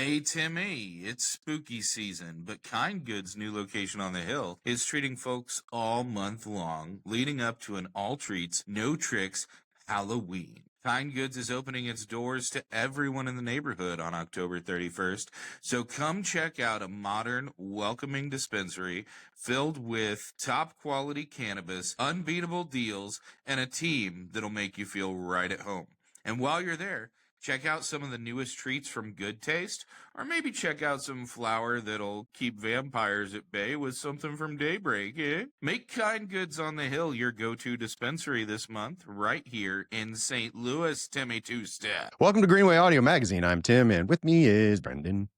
Hey Timmy, it's spooky season, but Kind Goods' new location on the hill is treating folks all month long, leading up to an all treats, no tricks Halloween. Kind Goods is opening its doors to everyone in the neighborhood on October 31st, so come check out a modern, welcoming dispensary filled with top quality cannabis, unbeatable deals, and a team that'll make you feel right at home. And while you're there, check out some of the newest treats from Good Taste, or maybe check out some flour that'll keep vampires at bay with something from Daybreak, eh? Make Kind Goods on the Hill your go-to dispensary this month, right here in St. Louis, Timmy Two-Step. Welcome to Greenway Audio Magazine. I'm Tim, and with me is Brendan.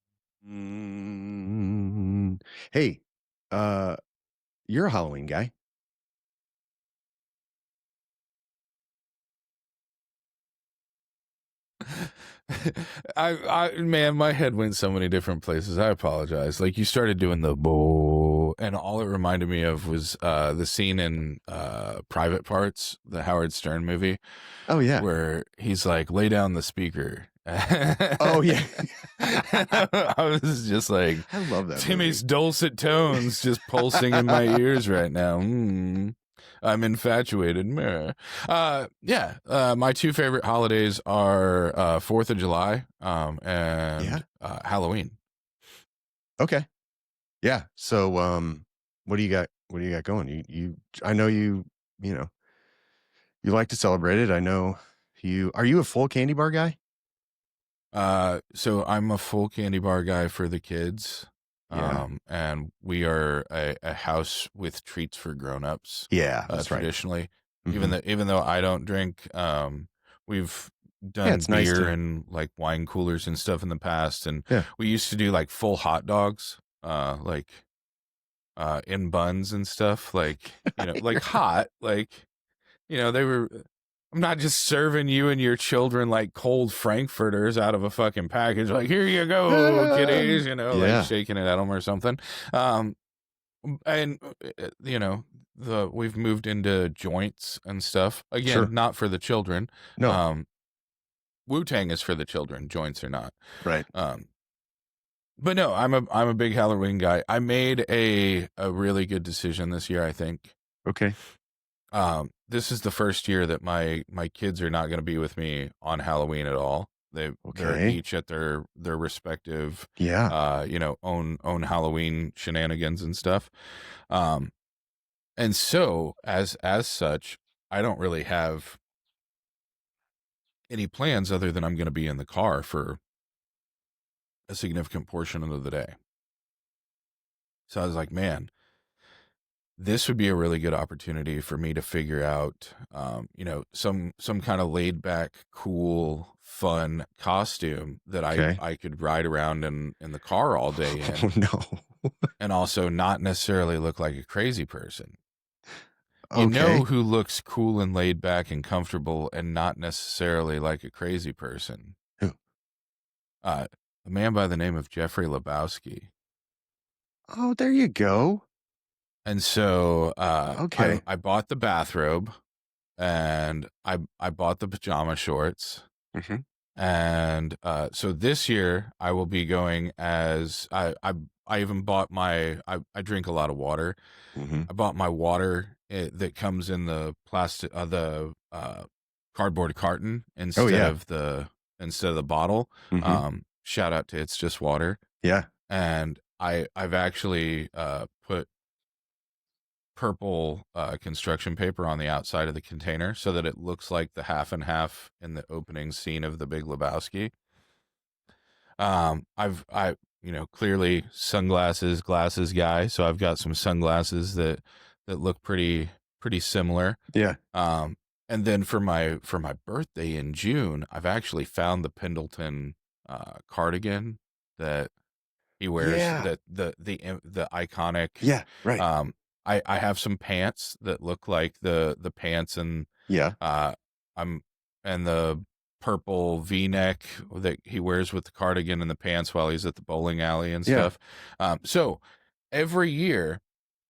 Hey, you're a Halloween guy. Man, my head went so many different places. I apologize. Like, you started doing the boo, and all it reminded me of was the scene in Private Parts, the Howard Stern movie. Oh yeah, where he's like, lay down the speaker. Oh yeah. I was just like, I love that Timmy's movie. dulcet tones just pulsing in my ears right now. I'm infatuated. My two favorite holidays are 4th of July and Halloween. Okay. Yeah. So what do you got? What do you got going? I know you like to celebrate it. I know are you a full candy bar guy? So I'm a full candy bar guy for the kids. Yeah. And we are a house with treats for grown-ups. Yeah, that's traditionally. Right. Mm-hmm. Even though I don't drink, we've done beer and like wine coolers and stuff in the past, and we used to do like full hot dogs, in buns and stuff, like like hot, like they were. I'm not just serving you and your children like cold Frankfurters out of a fucking package. Like, here you go, kiddies, like shaking it at them or something. We've moved into joints and stuff. Again, not for the children. No. Wu-Tang is for the children. Joints are not. Right. But no, I'm a big Halloween guy. I made a really good decision this year, I think. Okay. This is the first year that my kids are not going to be with me on Halloween at all. They're each at their respective, own Halloween shenanigans and stuff. And so as such, I don't really have any plans other than I'm going to be in the car for a significant portion of the day. So I was like, man, this would be a really good opportunity for me to figure out, some kind of laid back, cool, fun costume that I could ride around in the car all day in. Oh, no. And also not necessarily look like a crazy person. You know who looks cool and laid back and comfortable and not necessarily like a crazy person? Who? A man by the name of Jeffrey Lebowski. Oh, there you go. And so I bought the bathrobe, and I bought the pajama shorts. Mm-hmm. And so this year I will be going as I even bought I drink a lot of water. Mm-hmm. I bought my water that comes in the plastic cardboard carton instead of the bottle. Mm-hmm. Shout out to It's Just Water. Yeah. And I've actually put purple construction paper on the outside of the container so that it looks like the half and half in the opening scene of The Big Lebowski. I clearly glasses guy, so I've got some sunglasses that look pretty similar. Yeah. And then for my birthday in June, I've actually found the Pendleton cardigan that he wears, that the iconic. Yeah, right. I have some pants that look like the pants and and the purple V-neck that he wears with the cardigan and the pants while he's at the bowling alley and stuff. So every year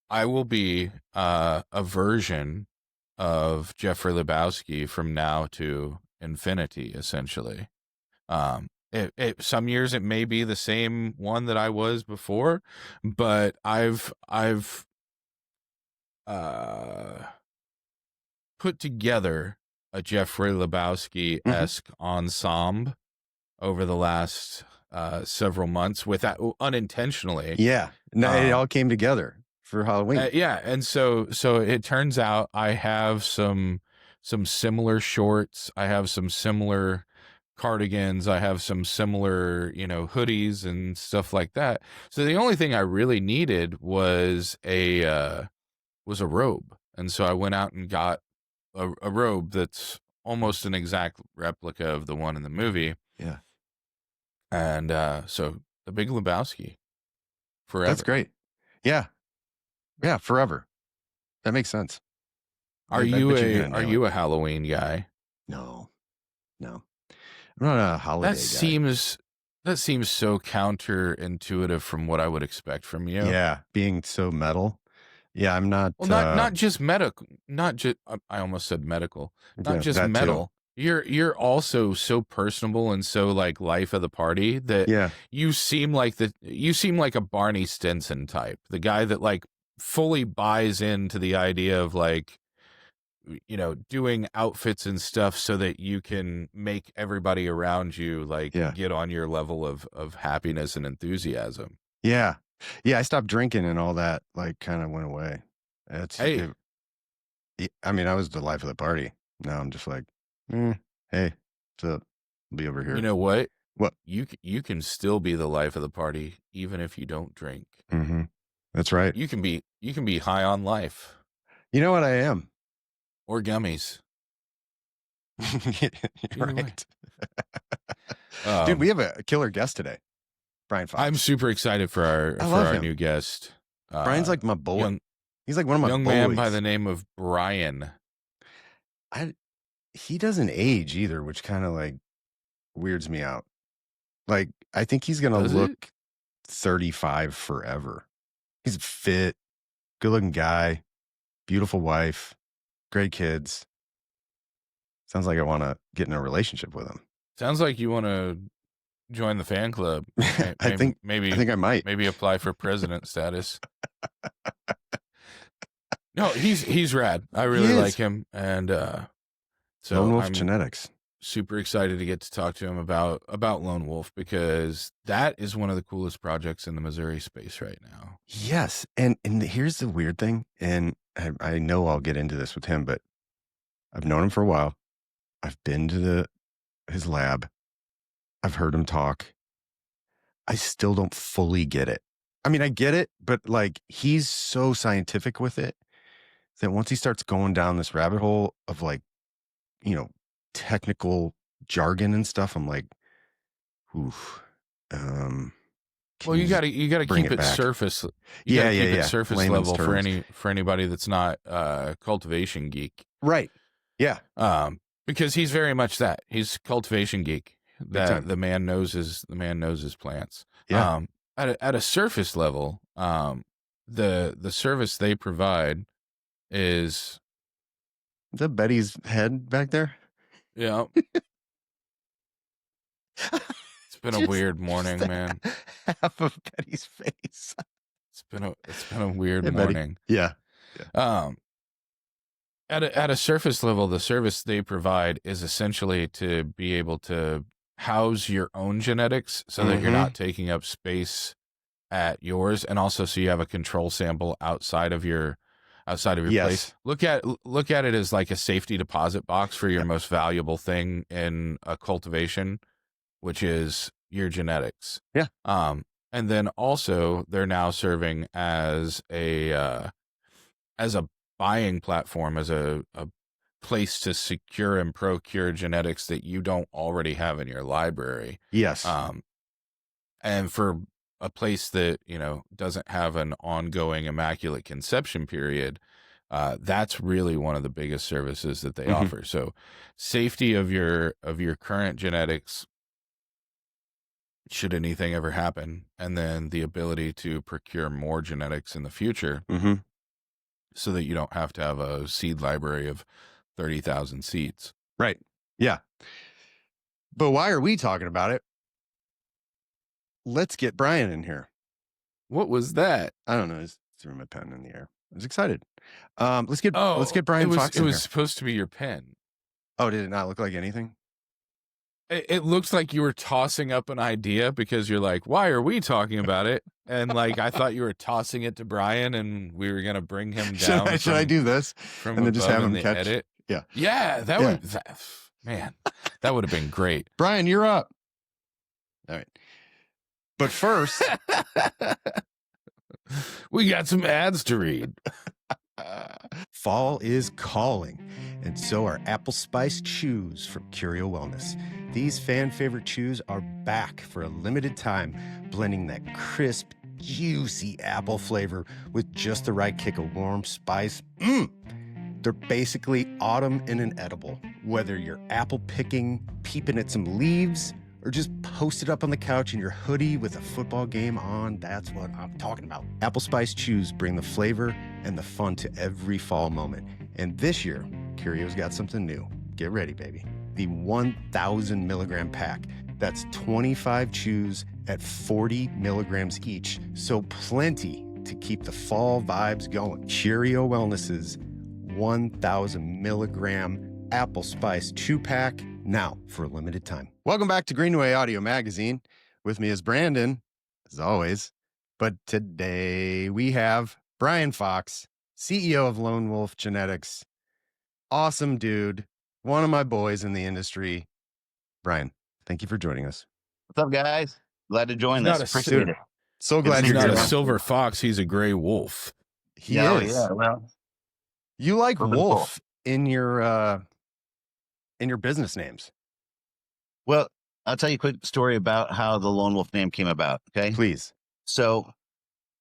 I will be a version of Jeffrey Lebowski from now to infinity, essentially. Some years it may be the same one that I was before, but I've put together a Jeffrey Lebowski-esque ensemble over the last several months without unintentionally. Yeah. No, it all came together for Halloween. Yeah, and so it turns out I have some similar shorts. I have some similar cardigans. I have some similar, hoodies and stuff like that. So the only thing I really needed was a robe, and so I went out and got a robe that's almost an exact replica of the one in the movie. Yeah. And so the Big Lebowski forever. That's great. Yeah. Yeah, forever. That makes sense. Are you a Halloween guy? No. I'm not a holiday guy. That seems so counterintuitive from what I would expect from you. Yeah, being so metal. Yeah, I'm not. Well, not just medical. Not just. I almost said medical. Not just that metal. too. You're also so personable and so like life of the party that you seem like a Barney Stinson type, the guy that like fully buys into the idea of like, doing outfits and stuff so that you can make everybody around you like get on your level of happiness and enthusiasm. Yeah. I stopped drinking and all that like kind of went away. I mean, I was the life of the party. Now I'm just like, hey, what's up? I'll be over here. You know what? What? You can still be the life of the party even if you don't drink. Mm-hmm. That's right. You can be high on life. You know what I am? Or gummies. Right. Dude, we have a killer guest today. Brian Fox. I'm super excited for our new guest. Brian's like my boy. He's like one of my young boys. Man by the name of Brian. He doesn't age either, which kind of like weirds me out. Like, I think he's gonna look 35 forever. He's fit, good-looking guy, beautiful wife, great kids. Sounds like I want to get in a relationship with him. Sounds like you want to join the fan club. I think I might. Maybe apply for president status. No, he's rad. I really like him, and so Lone Wolf I'm Genetics. Super excited to get to talk to him about Lone Wolf, because that is one of the coolest projects in the Missouri space right now. Yes, and here's the weird thing, and I know I'll get into this with him, but I've known him for a while. I've been to his lab. I've heard him talk. I still don't fully get it. I mean, I get it, but like he's so scientific with it that once he starts going down this rabbit hole of like, technical jargon and stuff, I'm like, oof. Well, you gotta keep it surface. You gotta keep it surface level for anybody that's not cultivation geek. Right. Yeah. Because he's very much that. He's cultivation geek. That the man knows his plants. Yeah. At a surface level, the service they provide is that Betty's head back there? Yeah. It's been a weird morning, man. Half of Betty's face. It's been a weird morning. Yeah. At a surface level, the service they provide is essentially to be able to house your own genetics so that you're not taking up space at yours, and also so you have a control sample outside of your place. Look at it as like a safety deposit box for your most valuable thing in a cultivation, which is your genetics. Yeah. And then also they're now serving as a buying platform, as a place to secure and procure genetics that you don't already have in your library. Yes. And for a place that, doesn't have an ongoing immaculate conception period, that's really one of the biggest services that they offer. So safety of your current genetics, should anything ever happen, and then the ability to procure more genetics in the future, so that you don't have to have a seed library of 30,000 seeds. Right. Yeah. But why are we talking about it? let's get Brian in here. What was that? I don't know. I just threw my pen in the air. I was excited. Let's get Brian Fox in It was here. supposed to be your pen. Oh, did it not look like anything? It looks like you were tossing up an idea because you're like, why are we talking about it? And like, I thought you were tossing it to Brian and we were going to bring him down. Should I do this? From and then just have him the catch edit? Yeah. Yeah. That would have been great. Brian, you're up. All right. But first, we got some ads to read. Fall is calling, and so are apple spice chews from Curio Wellness. These fan favorite chews are back for a limited time, blending that crisp, juicy apple flavor with just the right kick of warm spice. They're basically autumn in an edible. Whether you're apple picking, peeping at some leaves, or just posted up on the couch in your hoodie with a football game on, that's what I'm talking about. Apple Spice Chews bring the flavor and the fun to every fall moment. And this year, Curio's got something new. Get ready, baby. The 1,000 milligram pack. That's 25 chews at 40 milligrams each. So plenty to keep the fall vibes going. Curio Wellness's 1,000 milligram Apple Spice Chew Pack, now for a limited time. Welcome back to Greenway Audio Magazine. With me is Brandon, as always. But today we have Brian Fox, CEO of Lone Wolf Genetics. Awesome dude. One of my boys in the industry. Brian, thank you for joining us. What's up, guys? Glad to join He's this. not a Appreciate it. So glad He's you're not a here. silver fox. He's a gray wolf. He is. Yeah, well, You like Moving wolf in your business names. well, I'll tell you a quick story about how the Lone Wolf name came about. Okay. Please. So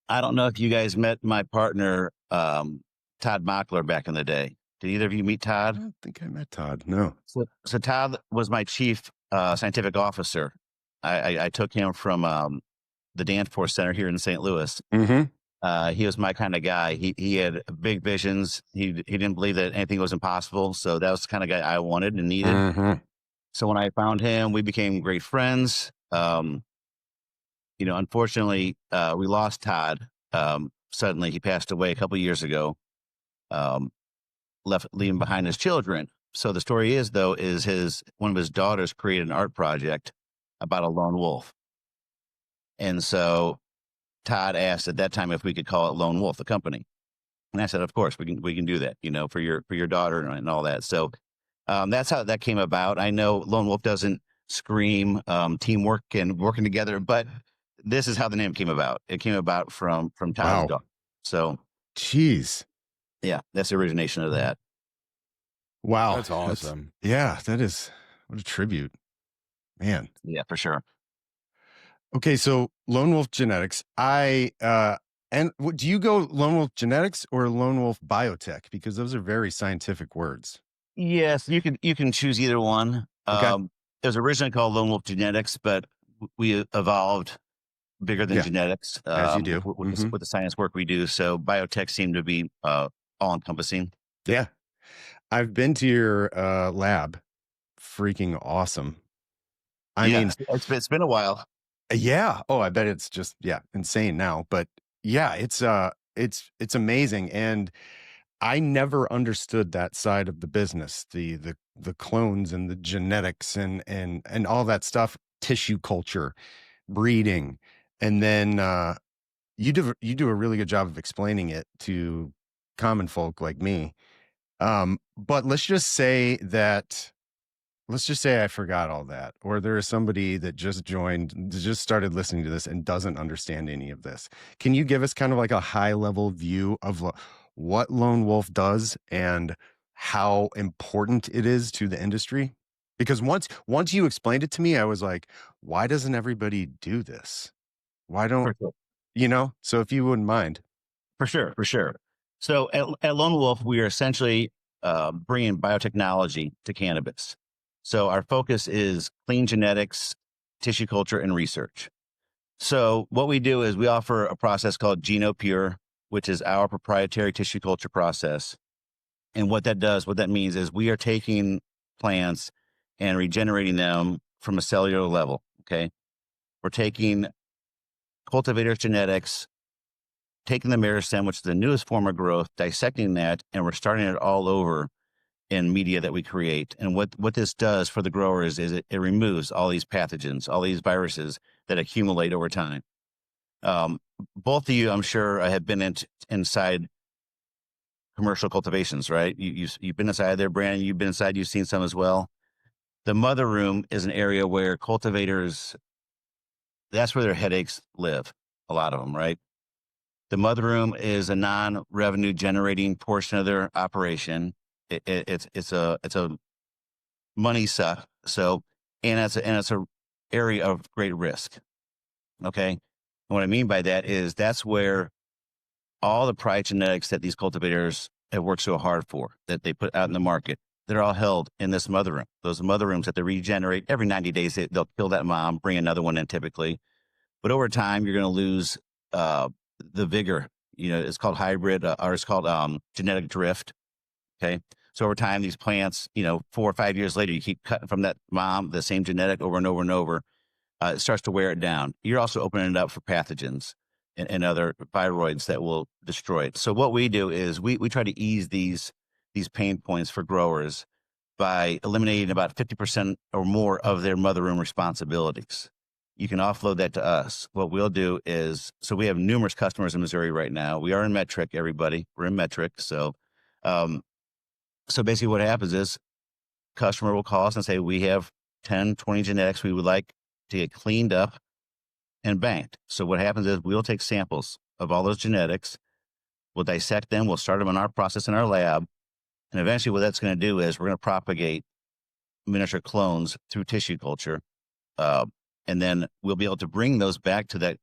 I don't know if you guys met my partner, Todd Mockler, back in the day. Did either of you meet I Todd? don't think I met Todd. No. So Todd was my chief scientific officer. I took him from the Danforth Center here in St. Louis. Mm-hmm. He was my kind of guy. He had big visions. He didn't believe that anything was impossible. So that was the kind of guy I wanted and needed. Mm-hmm. So when I found him, we became great friends. Unfortunately, we lost Todd. Suddenly he passed away a couple of years ago, leaving behind his children. So the story is one of his daughters created an art project about a lone wolf. And so Todd asked at that time if we could call it Lone Wolf, the company. And I said, of course, we can do that, for your daughter and all that. So that's how that came about. I know Lone Wolf doesn't scream teamwork and working together, but this is how the name came about. It came about from Todd's daughter. So, Jeez. yeah, that's the origination of that. Wow. That's awesome. Yeah, that is, what a tribute. Man. Yeah, for sure. Okay, so Lone Wolf Genetics. Do you go Lone Wolf Genetics or Lone Wolf Biotech? Because those are very scientific words. Yes, you can choose either one. Okay. It was originally called Lone Wolf Genetics, but we evolved bigger than genetics. As you do. With the science work we do. So biotech seemed to be all encompassing. Yeah. I've been to your lab. Freaking awesome. I mean, it's been a while. Yeah. Oh, I bet it's just, insane now. But yeah, it's amazing. And I never understood that side of the business, the clones and the genetics and all that stuff, tissue culture, breeding. And then you do a really good job of explaining it to common folk like me. But let's just say I forgot all that, or there is somebody that just started listening to this and doesn't understand any of this. Can you give us kind of like a high level view of what Lone Wolf does and how important it is to the industry? Because once you explained it to me, I was like, why doesn't everybody do this? Why don't, so if you wouldn't mind. For sure. So at Lone Wolf, we are essentially bringing biotechnology to cannabis. So our focus is clean genetics, tissue culture, and research. So what we do is we offer a process called GenoPure, which is our proprietary tissue culture process. And what that means is we are taking plants and regenerating them from a cellular level. Okay. We're taking cultivators' genetics, taking the meristem, which is the newest form of growth, dissecting that, and we're starting it all over in media that we create. And what this does for the growers is it removes all these pathogens, all these viruses that accumulate over time. Both of you, I'm sure, have been inside commercial cultivations, right? You've been inside there, Brandon. You've been inside. You've seen some as well. The mother room is an area where cultivators, that's where their headaches live. A lot of them, right? The mother room is a non-revenue generating portion of their operation. It's a money suck. So, and it's a area of great risk. Okay. And what I mean by that is that's where all the pride genetics that these cultivators have worked so hard for, that they put out in the market, they're all held in this mother room. Those mother rooms that they regenerate every 90 days, they'll kill that mom, bring another one in typically. But over time, you're going to lose the vigor. It's called hybrid, or it's called genetic drift. Okay. So over time, these plants, 4 or 5 years later, you keep cutting from that mom, the same genetic over and over and over. It starts to wear it down. You're also opening it up for pathogens and other viroids that will destroy it. So what we do is we try to ease these pain points for growers by eliminating about 50% or more of their mother room responsibilities. You can offload that to us. What we'll do is, so we have numerous customers in Missouri right now. We are in metric, everybody. We're in metric. So basically what happens is customer will call us and say, we have 10, 20 genetics we would like to get cleaned up and banked. So what happens is we'll take samples of all those genetics, we'll dissect them, we'll start them in our process in our lab. And eventually what that's going to do is we're going to propagate miniature clones through tissue culture. And then we'll be able to bring those back to that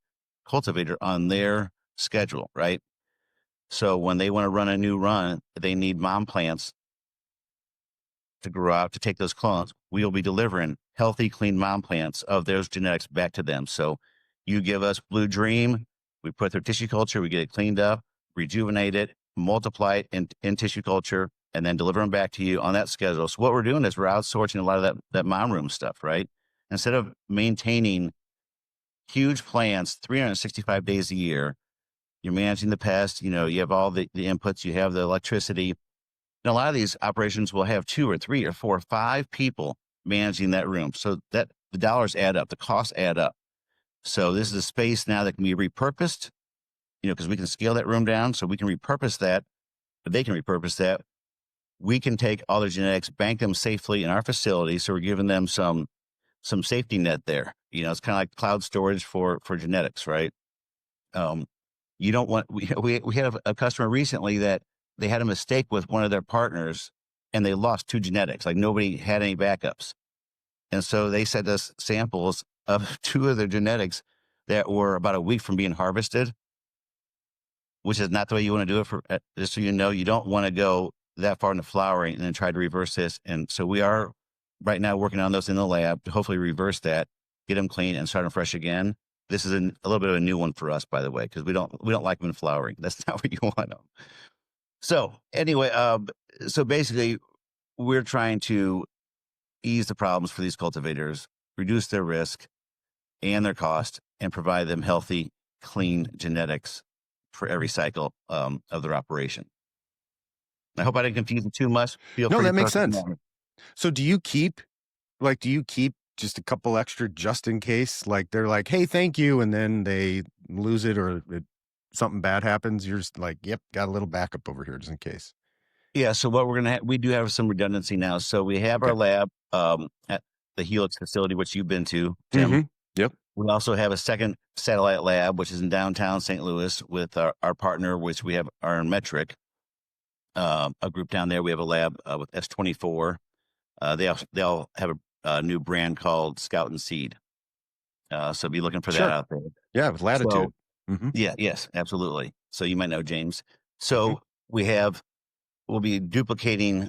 cultivator on their schedule, right? So when they want to run a new run, they need mom plants to grow out to take those clones. We will be delivering healthy, clean mom plants of those genetics back to them. So you give us Blue Dream, we put their tissue culture, we get it cleaned up, rejuvenate it, multiply it in tissue culture, and then deliver them back to you on that schedule. So what we're doing is we're outsourcing a lot of that mom room stuff, right? Instead of maintaining huge plants 365 days a year, you're managing the pest, you have all the inputs, you have the electricity. And a lot of these operations will have 2 or 3 or 4 or 5 people managing that room. So that the dollars add up, the costs add up. So this is a space now that can be repurposed, because we can scale that room down. So we can repurpose that, but they can repurpose that. We can take all their genetics, bank them safely in our facility. So we're giving them some safety net there. It's kind of like cloud storage for genetics, right? You don't want, we had a customer recently that they had a mistake with one of their partners and they lost 2 genetics. Like nobody had any backups. And so they sent us samples of 2 of their genetics that were about a week from being harvested, which is not the way you want to do it. For just so you know, you don't want to go that far into flowering and then try to reverse this. And so we are right now working on those in the lab to hopefully reverse that, get them clean and start them fresh again. This is a little bit of a new one for us, by the way, because we don't like them in flowering. That's not what you want them. So anyway, so basically we're trying to ease the problems for these cultivators, reduce their risk and their cost, and provide them healthy, clean genetics for every cycle of their operation. I hope I didn't confuse it too much. No, that makes sense. So do you keep just a couple extra just in case? Like they're like, hey, thank you. And then they lose it or something bad happens. You're just like, yep, got a little backup over here just in case. Yeah. So what we're going to have, we do have some redundancy now. So we have our lab at the Helix facility, which you've been to, Tim. Mm-hmm. Yep. We also have a second satellite lab, which is in downtown St. Louis with our partner, which we have our metric, a group down there. We have a lab with S24. They all have a new brand called Scout and Seed. So be looking for that out there. Yeah, with Latitude. So, mm-hmm. Yeah, yes, absolutely. So you might know James. So we'll be duplicating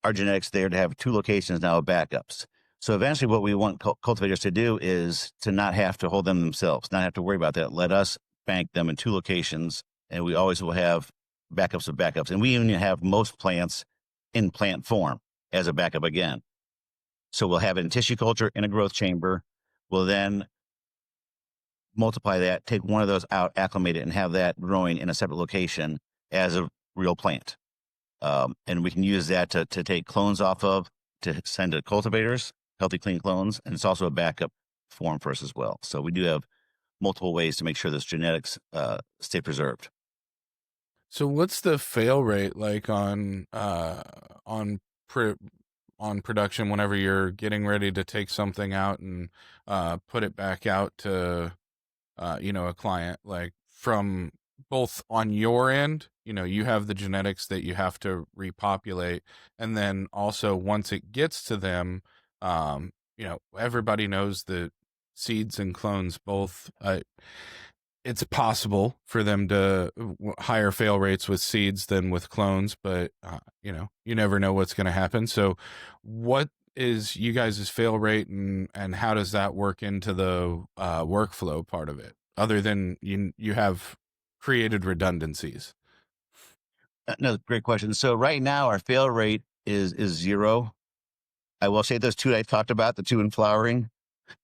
our genetics there to have 2 locations now of backups. So eventually what we want cultivators to do is to not have to hold them themselves, not have to worry about that. Let us bank them in 2 locations, and we always will have backups of backups. And we even have most plants in plant form as a backup again. So we'll have it in tissue culture in a growth chamber. We'll then multiply that, take one of those out, acclimate it, and have that growing in a separate location as a real plant. And we can use that to take clones off of, to send to cultivators, healthy, clean clones. And it's also a backup form for us as well. So we do have multiple ways to make sure those genetics stay preserved. So what's the fail rate like on production whenever you're getting ready to take something out and put it back out to a client, like from both on your end, you have the genetics that you have to repopulate, and then also once it gets to them, everybody knows that seeds and clones both, it's possible for them to higher fail rates with seeds than with clones, but you never know what's going to happen. So what is you guys' fail rate, and how does that work into the workflow part of it, other than you have created redundancies? No, great question. So right now our fail rate is 0. I will say those 2 I talked about, the 2 in flowering,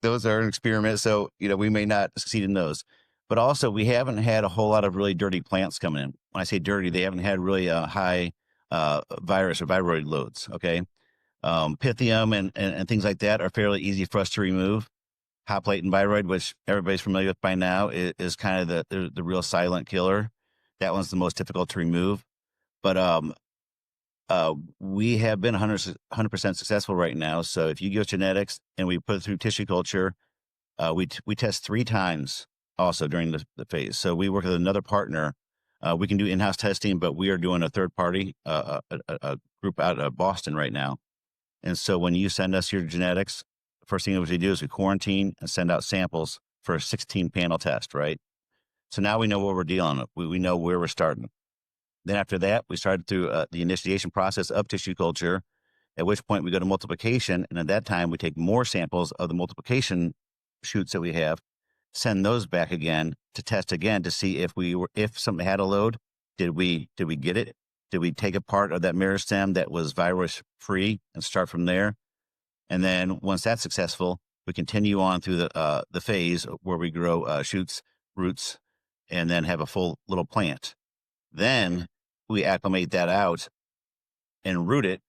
those are an experiment. So, we may not succeed in those. But also, we haven't had a whole lot of really dirty plants coming in. When I say dirty, they haven't had really high virus or viroid loads. Okay. Pythium and things like that are fairly easy for us to remove. Hoplite and viroid, which everybody's familiar with by now, is kind of the real silent killer. That one's the most difficult to remove. But we have been 100% successful right now. So if you give us genetics and we put it through tissue culture, we test 3 times also during the phase. So we work with another partner. We can do in-house testing, but we are doing a third party, a group out of Boston right now. And so when you send us your genetics, first thing that we do is we quarantine and send out samples for a 16 panel test, right? So now we know what we're dealing with. We know where we're starting. Then after that, we started through the initiation process of tissue culture, at which point we go to multiplication. And at that time, we take more samples of the multiplication shoots that we have, send those back again to test again to see if something had a load. Did we get it? Did we take a part of that meristem that was virus free and start from there? And then once that's successful, we continue on through the phase where we grow shoots, roots, and then have a full little plant. Then we acclimate that out and root it,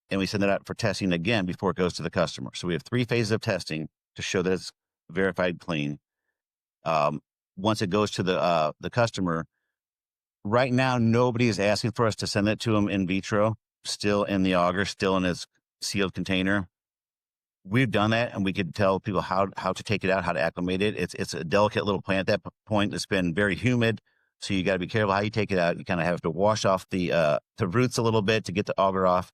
and we send it out for testing again before it goes to the customer. So we have 3 phases of testing to show that it's verified clean. Once it goes to the customer, right now nobody is asking for us to send it to them in vitro, still in the auger, still in its sealed container. We've done that, and we could tell people how to take it out, how to acclimate it. It's a delicate little plant at that point. It's been very humid, so you got to be careful how you take it out. You kind of have to wash off the roots a little bit to get the auger off.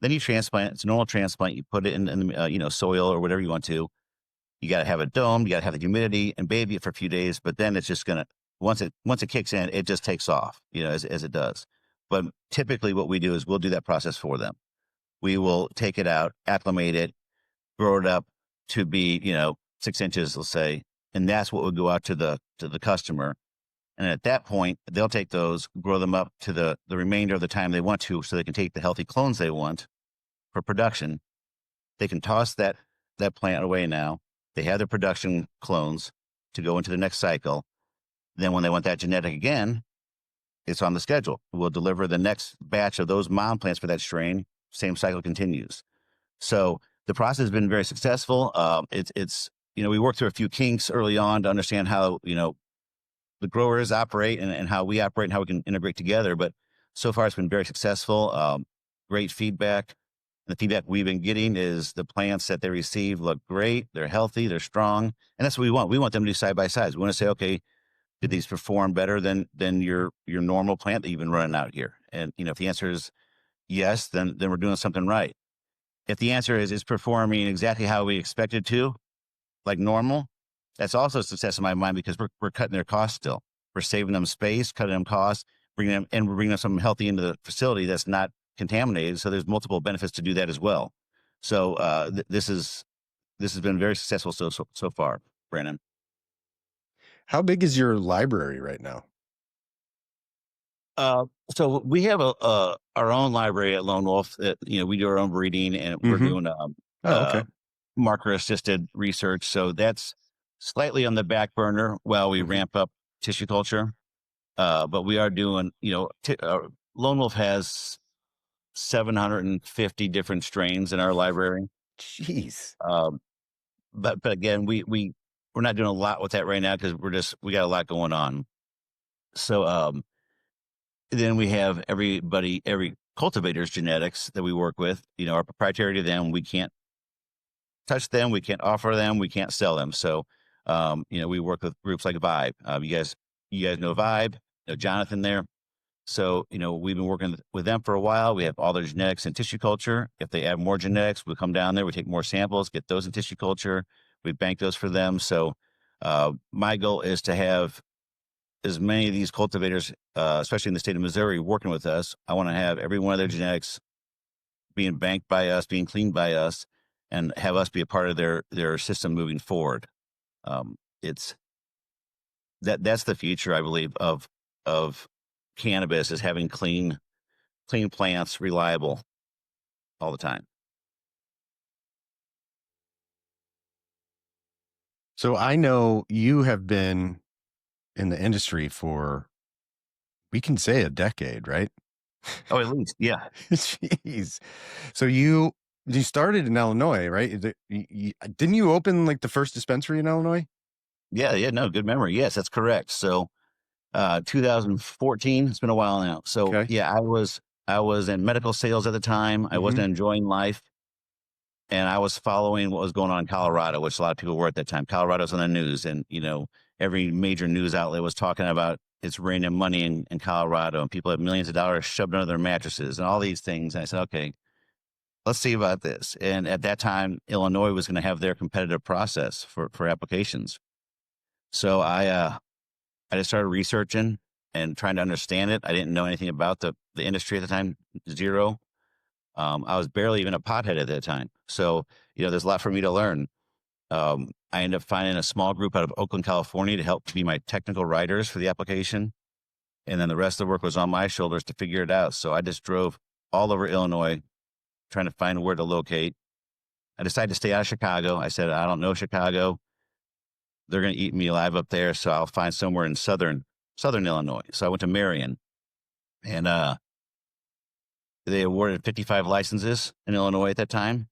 Then you transplant. It's a normal transplant. You put it in the soil or whatever you want to. You got to have it domed. You got to have the humidity and baby it for a few days. But then it's just gonna once it kicks in, it just takes off. As it does. But typically, what we do is we'll do that process for them. We will take it out, acclimate it, grow it up to be 6 inches, let's say, and that's what would go out to the customer. And at that point, they'll take those, grow them up to the remainder of the time they want to, so they can take the healthy clones they want for production. They can toss that plant away now. They have their production clones to go into the next cycle. Then when they want that genetic again, it's on the schedule. We'll deliver the next batch of those mom plants for that strain. Same cycle continues. So the process has been very successful. It's we worked through a few kinks early on to understand how, the growers operate and how we operate and how we can integrate together. But so far it's been very successful. Great feedback. The feedback we've been getting is the plants that they receive look great. They're healthy. They're strong. And that's what we want. We want them to do side by sides. We want to say, okay, did these perform better than your normal plant that you've been running out here? And, if the answer is yes, then we're doing something right. If the answer is it's performing exactly how we expected to, like normal, that's also a success in my mind, because we're cutting their costs still. We're saving them space, cutting them costs, we're bringing them something healthy into the facility that's not contaminated. So there's multiple benefits to do that as well. So this has been very successful so far, Brandon. How big is your library right now? So we have our own library at Lone Wolf that, we do our own breeding, and we're doing Okay. marker assisted research. So that's slightly on the back burner while we Mhm. ramp up tissue culture. But we are doing, Lone Wolf has 750 different strains in our library. Jeez. But again, we're not doing a lot with that right now because we got a lot going on. So then we have every cultivator's genetics that we work with, are proprietary to them. We can't touch them, we can't offer them, we can't sell them. So we work with groups like Vibe. You guys know Vibe, Jonathan there. So, we've been working with them for a while. We have all their genetics in tissue culture. If they add more genetics, we'll come down there, we take more samples, get those in tissue culture. We bank those for them. So my goal is to have as many of these cultivators, especially in the state of Missouri, working with us. I want to have every one of their genetics being banked by us, being cleaned by us, and have us be a part of their system moving forward. It's that's the future, I believe, of cannabis, is having clean plants, reliable all the time. So I know you have been in the industry for, we can say, a decade, right? Oh, at least, yeah. Jeez. So you started in Illinois, right? Didn't you open like the first dispensary in Illinois? Yeah, no, good memory. Yes, that's correct. So 2014, it's been a while now. So Okay. yeah, I was in medical sales at the time. I wasn't enjoying life. And I was following what was going on in Colorado, which a lot of people were at that time. Colorado's on the news, and every major news outlet was talking about it's raining money in Colorado, and people have millions of dollars shoved under their mattresses and all these things. And I said, okay, let's see about this. And at that time, Illinois was going to have their competitive process for applications. So I just started researching and trying to understand it. I didn't know anything about the industry at the time, zero. I was barely even a pothead at that time. So, there's a lot for me to learn. I ended up finding a small group out of Oakland, California to help be my technical writers for the application. And then the rest of the work was on my shoulders to figure it out. So I just drove all over Illinois trying to find where to locate. I decided to stay out of Chicago. I said, I don't know Chicago. They're going to eat me alive up there. So I'll find somewhere in southern Illinois. So I went to Marion, and they awarded 55 licenses in Illinois at that time.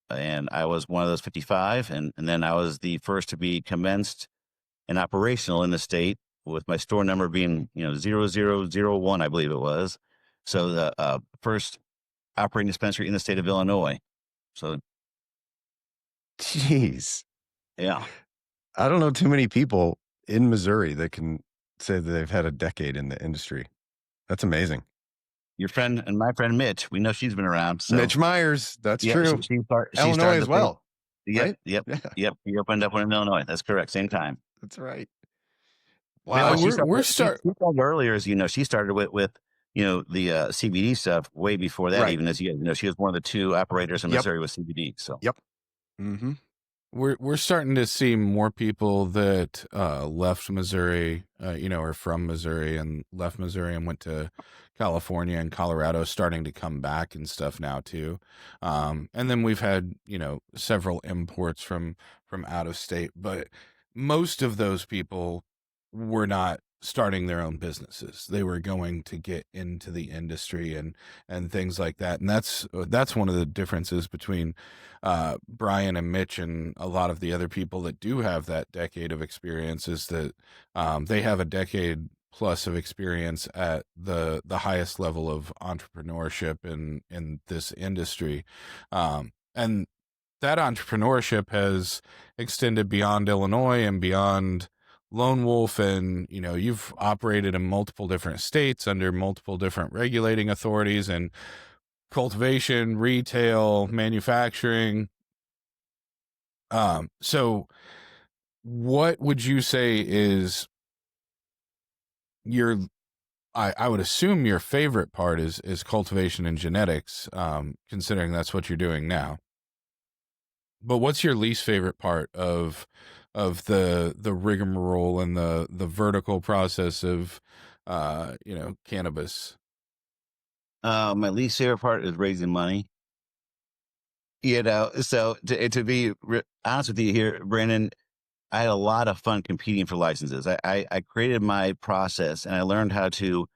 And I was one of those 55. And then I was the first to be commenced and operational in the state, with my store number being, 0001, I believe it was. So the first operating dispensary in the state of Illinois. So, Jeez. yeah. I don't know too many people in Missouri that can say that they've had a decade in the industry. That's amazing. Your friend and my friend Mitch, we know she's been around. So. Mitch Myers, that's true. She Illinois started as well. Yep, Right? yep, Yeah, yep. He opened up one in Illinois. That's correct. Same time. that's right. Wow. Wow. She We're started earlier, as she started with the CBD stuff way before that. Right. Even as she was one of the two operators in Yep. Missouri with CBD. So Yep. Mm-hmm. We're starting to see more people that left Missouri, or from Missouri and left Missouri and went to California and Colorado, starting to come back and stuff now too. And then we've had, several imports from out of state, but most of those people were not starting their own businesses. They were going to get into the industry and things like that. And that's one of the differences between Brian and Mitch and a lot of the other people that do have that decade of experience, is that they have a decade plus of experience at the highest level of entrepreneurship in this industry. And that entrepreneurship has extended beyond Illinois and beyond Lone Wolf, and you've operated in multiple different states under multiple different regulating authorities and cultivation, retail, manufacturing. So what would you say is I would assume your favorite part is cultivation and genetics, considering that's what you're doing now. But what's your least favorite part of the rigmarole and the vertical process of cannabis? my least favorite part is raising money. So to be honest with you here, Brandon, I had a lot of fun competing for licenses. I created my process, and I learned how to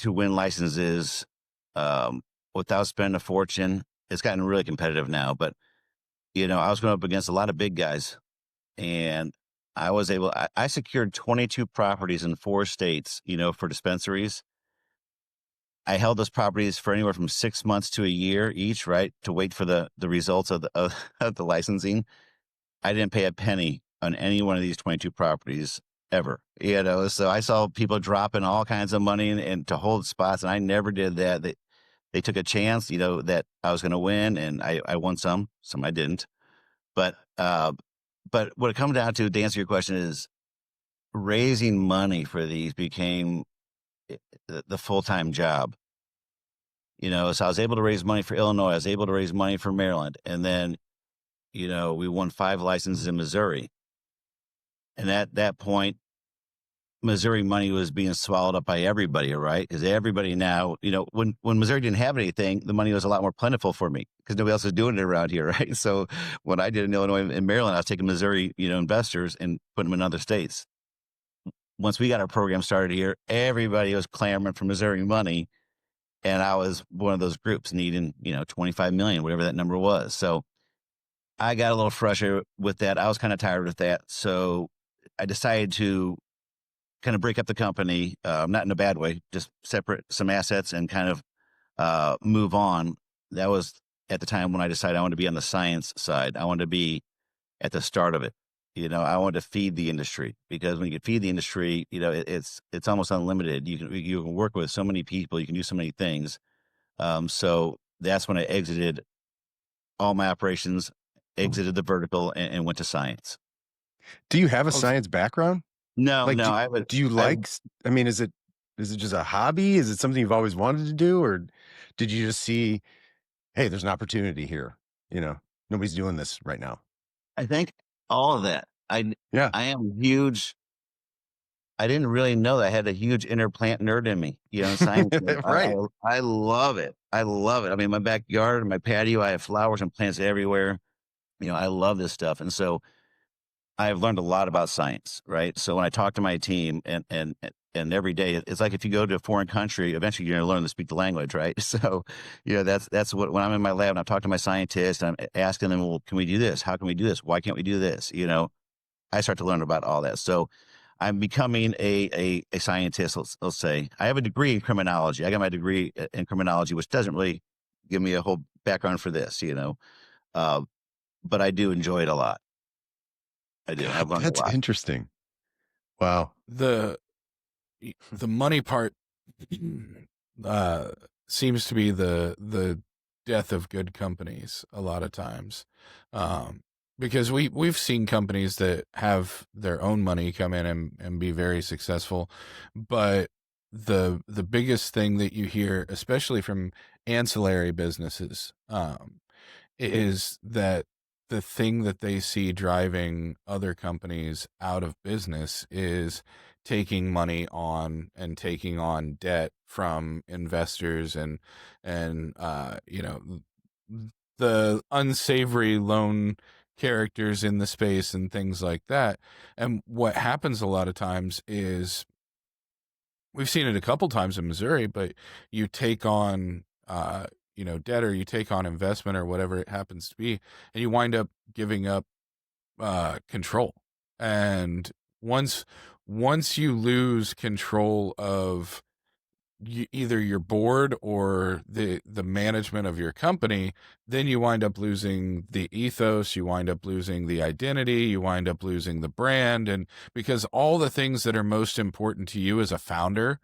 win licenses without spending a fortune. It's gotten really competitive now, but I was going up against a lot of big guys, and I secured 22 properties in 4 states, for dispensaries. I held those properties for anywhere from 6 months to a year each, right, to wait for the results of of the licensing. I didn't pay a penny on any one of these 22 properties ever, so I saw people dropping all kinds of money and to hold spots, and I never did that. They took a chance, that I was going to win, and I won some I didn't. But what it comes down to answer your question, is raising money for these became the full-time job. So I was able to raise money for Illinois. I was able to raise money for Maryland. And then, we won 5 licenses in Missouri. And at that point, Missouri money was being swallowed up by everybody, right? Because everybody now, when Missouri didn't have anything, the money was a lot more plentiful for me because nobody else was doing it around here, right? So what I did in Illinois and Maryland, I was taking Missouri, investors and putting them in other states. Once we got our program started here, everybody was clamoring for Missouri money. And I was one of those groups needing, 25 million, whatever that number was. So I got a little frustrated with that. I was kind of tired with that. So I decided to kind of break up the company, not in a bad way, just separate some assets and kind of move on. That was at the time when I decided I wanted to be on the science side. I wanted to be at the start of it. I wanted to feed the industry, because when you can feed the industry, it's almost unlimited. You can work with so many people. You can do so many things. So that's when I exited all my operations, exited the vertical, and went to science. Do you have a science background? No, Like, no. do you like? I mean, is it just a hobby? Is it something you've always wanted to do, or did you just see, hey, there's an opportunity here? Nobody's doing this right now. I think all of that. Yeah. I am huge. I didn't really know that I had a huge inner plant nerd in me, science. Right. I love it. I love it. I mean, my backyard and my patio, I have flowers and plants everywhere. I love this stuff. And so I've learned a lot about science, right? So when I talk to my team and every day, it's like if you go to a foreign country, eventually you're going to learn to speak the language, right? So, that's what, when I'm in my lab and I'm talking to my scientists and I'm asking them, well, can we do this? How can we do this? Why can't we do this? I start to learn about all that. So I'm becoming a scientist, let's say. I have a degree in criminology. I got my degree in criminology, which doesn't really give me a whole background for this, but I do enjoy it a lot. I do. I've learned a lot. That's interesting. Wow. The money part seems to be the death of good companies a lot of times. Because we've seen companies that have their own money come in and be very successful, but the biggest thing that you hear, especially from ancillary businesses, is that the thing that they see driving other companies out of business is taking money on and taking on debt from investors and the unsavory loan characters in the space and things like that. And what happens a lot of times is, we've seen it a couple times in Missouri, but you take on debt, or you take on investment or whatever it happens to be, and you wind up giving up control. And once you lose control of either your board or the management of your company, then you wind up losing the ethos, you wind up losing the identity, you wind up losing the brand. And because all the things that are most important to you as a founder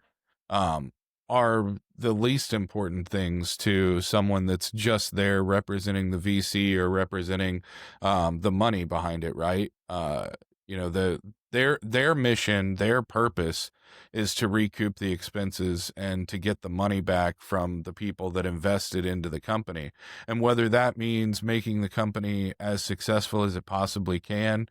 are the least important things to someone that's just there representing the VC or representing the money behind it, right? Their mission, their purpose is to recoup the expenses and to get the money back from the people that invested into the company. And whether that means making the company as successful as it possibly can,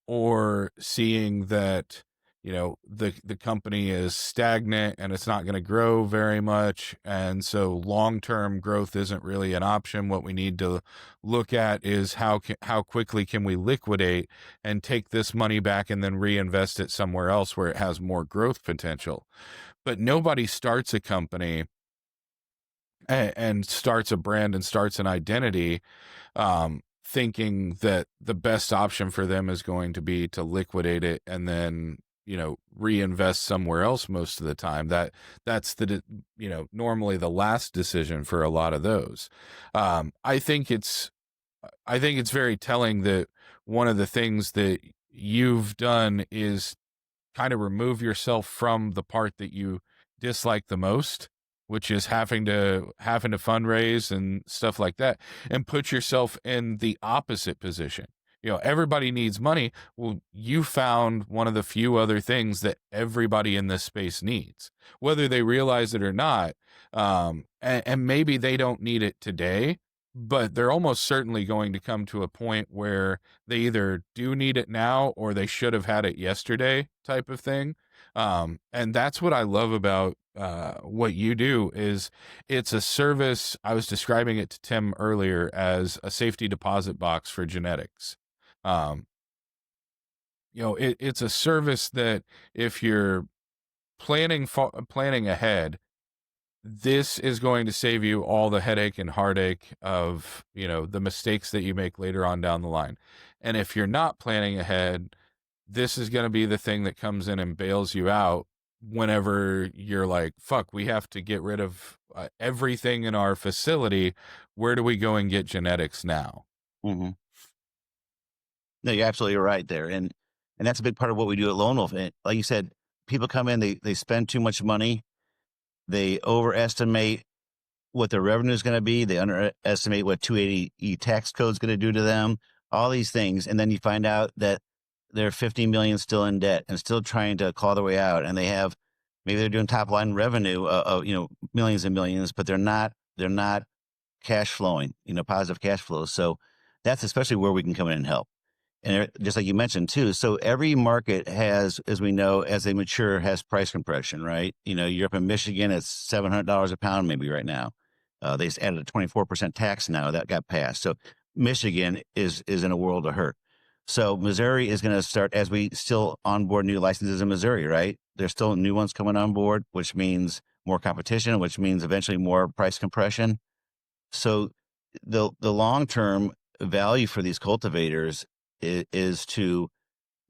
or seeing that, the company is stagnant and it's not going to grow very much, and so long-term growth isn't really an option. What we need to look at is how quickly can we liquidate and take this money back and then reinvest it somewhere else where it has more growth potential. But nobody starts a company and starts a brand and starts an identity thinking that the best option for them is going to be to liquidate it and then reinvest somewhere else. Most of the time that's the normally the last decision for a lot of those. I think it's very telling that one of the things that you've done is kind of remove yourself from the part that you dislike the most, which is having to fundraise and stuff like that, and put yourself in the opposite position. Everybody needs money. Well, you found one of the few other things that everybody in this space needs, whether they realize it or not. And maybe they don't need it today, but they're almost certainly going to come to a point where they either do need it now or they should have had it yesterday, type of thing. And that's what I love about what you do. Is it's a service. I was describing it to Tim earlier as a safety deposit box for genetics. It's a service that if you're planning ahead, this is going to save you all the headache and heartache of, the mistakes that you make later on down the line. And if you're not planning ahead, this is going to be the thing that comes in and bails you out whenever you're like, fuck, we have to get rid of everything in our facility. Where do we go and get genetics now? Mm-hmm. No, you're absolutely right there. And that's a big part of what we do at Lone Wolf. And like you said, people come in, they spend too much money. They overestimate what their revenue is going to be. They underestimate what 280E tax code is going to do to them, all these things. And then you find out that they're 50 million still in debt and still trying to claw their way out. And maybe they're doing top line revenue of, millions and millions, but they're not cash flowing, positive cash flows. So that's especially where we can come in and help. And just like you mentioned too, so every market has, as we know, as they mature, has price compression, right? You're up in Michigan, it's $700 a pound maybe right now. They just added a 24% tax now that got passed. So Michigan is in a world of hurt. So Missouri is going to start, as we still onboard new licenses in Missouri, right? There's still new ones coming on board, which means more competition, which means eventually more price compression. So the long-term value for these cultivators is to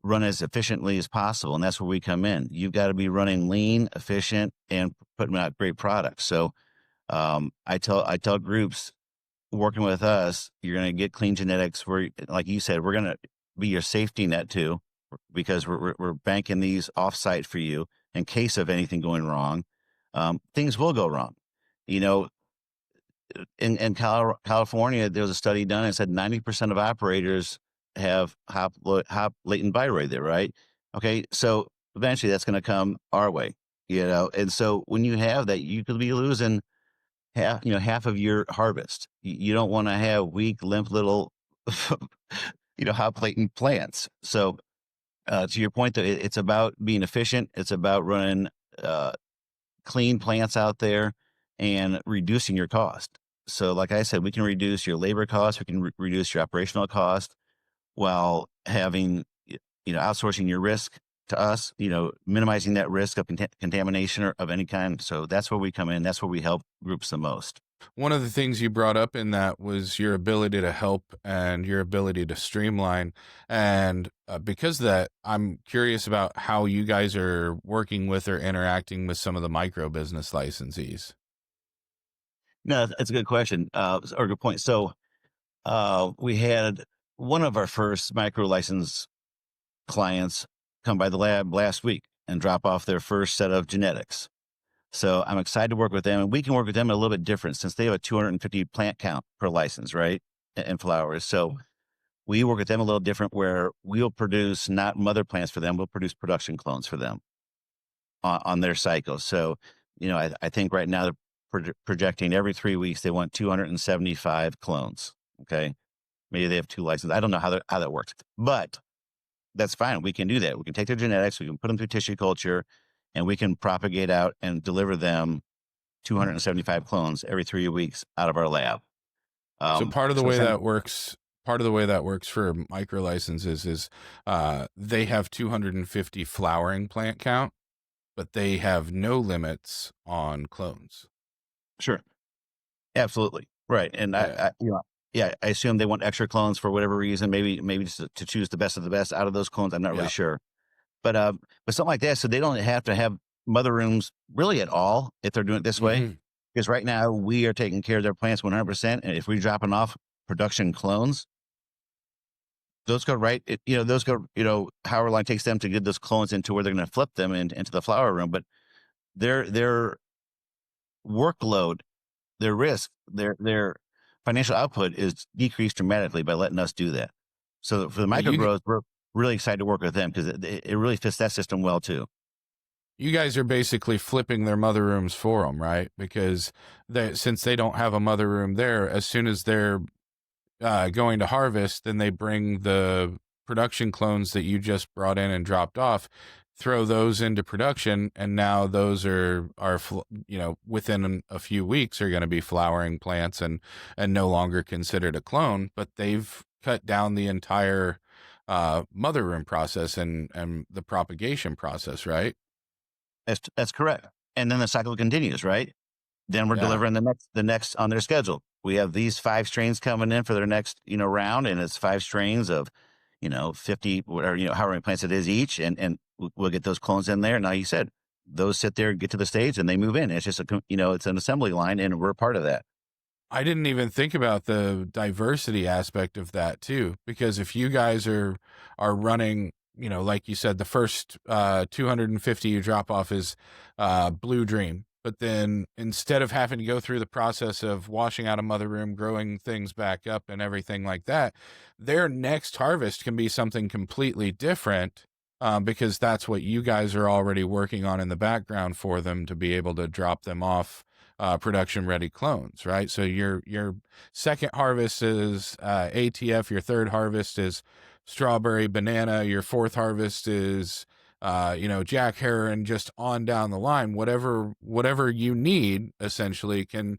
run as efficiently as possible. And that's where we come in. You've got to be running lean, efficient, and putting out great products. So I tell groups working with us, you're going to get clean genetics. Where, like you said, we're going to be your safety net too, because we're banking these offsite for you in case of anything going wrong. Things will go wrong. In California, there was a study done and said 90% of operators have hop latent viroid there, right? Okay, so eventually that's going to come our way, and so when you have that, you could be losing half of your harvest. You don't want to have weak, limp little hop latent plants. So to your point, though, it's about being efficient. It's about running clean plants out there and reducing your cost. So like I said, we can reduce your labor cost. We can reduce your operational cost while having, outsourcing your risk to us, minimizing that risk of contamination or of any kind. So that's where we come in. That's where we help groups the most. One of the things you brought up in that was your ability to help and your ability to streamline. And because of that, I'm curious about how you guys are working with or interacting with some of the micro business licensees. No, that's a good question, or a good point. So we had one of our first micro license clients come by the lab last week and drop off their first set of genetics. So I'm excited to work with them, and we can work with them a little bit different since they have a 250 plant count per license, right? And flowers. So we work with them a little different, where we'll produce not mother plants for them, we'll produce production clones for them on their cycle. So, I think right now they're projecting every 3 weeks, they want 275 clones. Okay. Maybe they have 2 licenses. I don't know how that works, but that's fine. We can do that. We can take their genetics, we can put them through tissue culture, and we can propagate out and deliver them 275 clones every 3 weeks out of our lab. So part of the way that works for micro licenses is they have 250 flowering plant count, but they have no limits on clones. Sure. Absolutely. Right. And Yeah. I assume they want extra clones for whatever reason, maybe just to choose the best of the best out of those clones. I'm not really sure. But something like that, so they don't have to have mother rooms really at all if they're doing it this way. Because right now we are taking care of their plants 100%. And if we're dropping off production clones, those go however long it takes them to get those clones into where they're going to flip them into the flower room. But their workload, their risk, their financial output is decreased dramatically by letting us do that. So for the micro growers, we're really excited to work with them because it really fits that system well too. You guys are basically flipping their mother rooms for them, right? Because since they don't have a mother room there, as soon as they're going to harvest, then they bring the production clones that you just brought in and dropped off, throw those into production, and now those are within a few weeks are going to be flowering plants and no longer considered a clone, but they've cut down the entire mother room process and the propagation process, right? That's correct. And then the cycle continues, right? Then we're delivering the next on their schedule. We have these 5 strains coming in for their next, round, and it's 5 strains of, 50, whatever, however many plants it is each, and we'll get those clones in there. Now, you said those sit there, get to the stage, and they move in. It's just it's an assembly line, and we're part of that. I didn't even think about the diversity aspect of that too, because if you guys are running, like you said, the first 250 you drop off is Blue Dream. But then instead of having to go through the process of washing out a mother room, growing things back up and everything like that, their next harvest can be something completely different because that's what you guys are already working on in the background for them to be able to drop them off production ready clones, right? So your second harvest is ATF, your third harvest is strawberry banana, your fourth harvest is Jack Heron, just on down the line. Whatever you need essentially can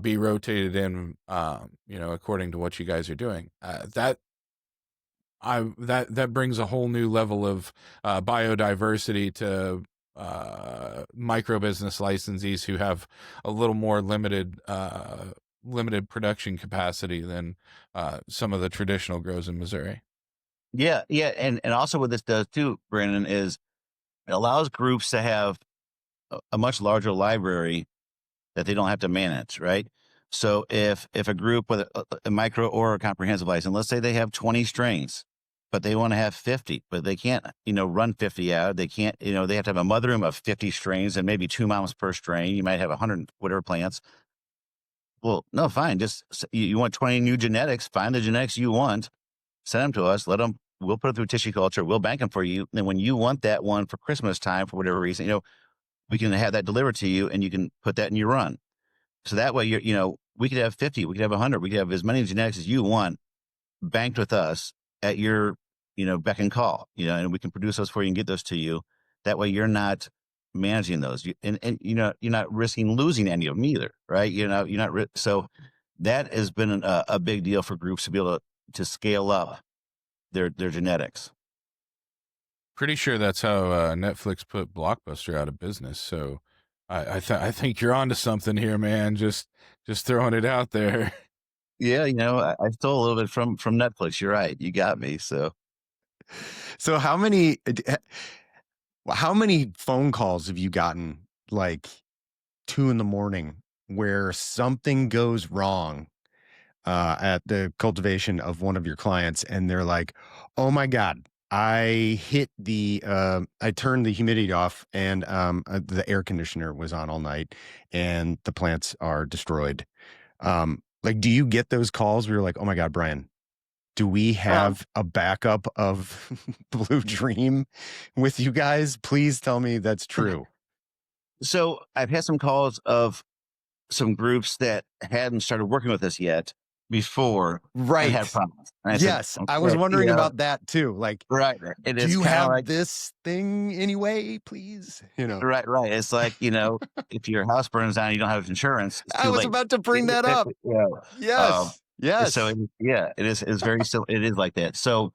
be rotated in according to what you guys are doing. That brings a whole new level of biodiversity to micro business licensees who have a little more limited production capacity than some of the traditional grows in Missouri. Yeah. And also what this does too, Brandon, is it allows groups to have a much larger library that they don't have to manage, right? So if a group with a micro or a comprehensive license, let's say they have 20 strains, but they want to have 50, but they can't, run 50 out. They can't, they have to have a mother room of 50 strains and maybe 2 moms per strain. You might have 100 whatever plants. Well, no, fine. Just you want 20 new genetics, find the genetics you want, send them to us, we'll put it through tissue culture, we'll bank them for you. And when you want that one for Christmas time, for whatever reason, we can have that delivered to you and you can put that in your run. So that way we could have 50, we could have 100, we could have as many genetics as you want banked with us at your, beck and call, and we can produce those for you and get those to you. That way you're not managing those and you're not risking losing any of them either, right? So that has been a big deal for groups to be able to scale up their genetics. Pretty sure that's how Netflix put Blockbuster out of business. So I think you're onto something here, man. Just throwing it out there. Yeah, I stole a little bit from Netflix. You're right. You got me. So how many phone calls have you gotten, like 2 a.m, where something goes wrong at the cultivation of one of your clients, and they're like, "Oh my God, I turned the humidity off, and the air conditioner was on all night, and the plants are destroyed." Like, do you get those calls where you're like, "Oh my God, Brian, do we have a backup of Blue Dream with you guys? Please tell me that's true." So I've had some calls of some groups that hadn't started working with us yet, before and had Right. problems. And I Yes. said, I was okay, wondering about that too. Like, right. It do is you kind of have like, this thing anyway, please? right. It's like, if your house burns down, and you don't have insurance, it's I too was late. about to bring that up. Yeah. Yes. So Yes. it's very still, it is like that. So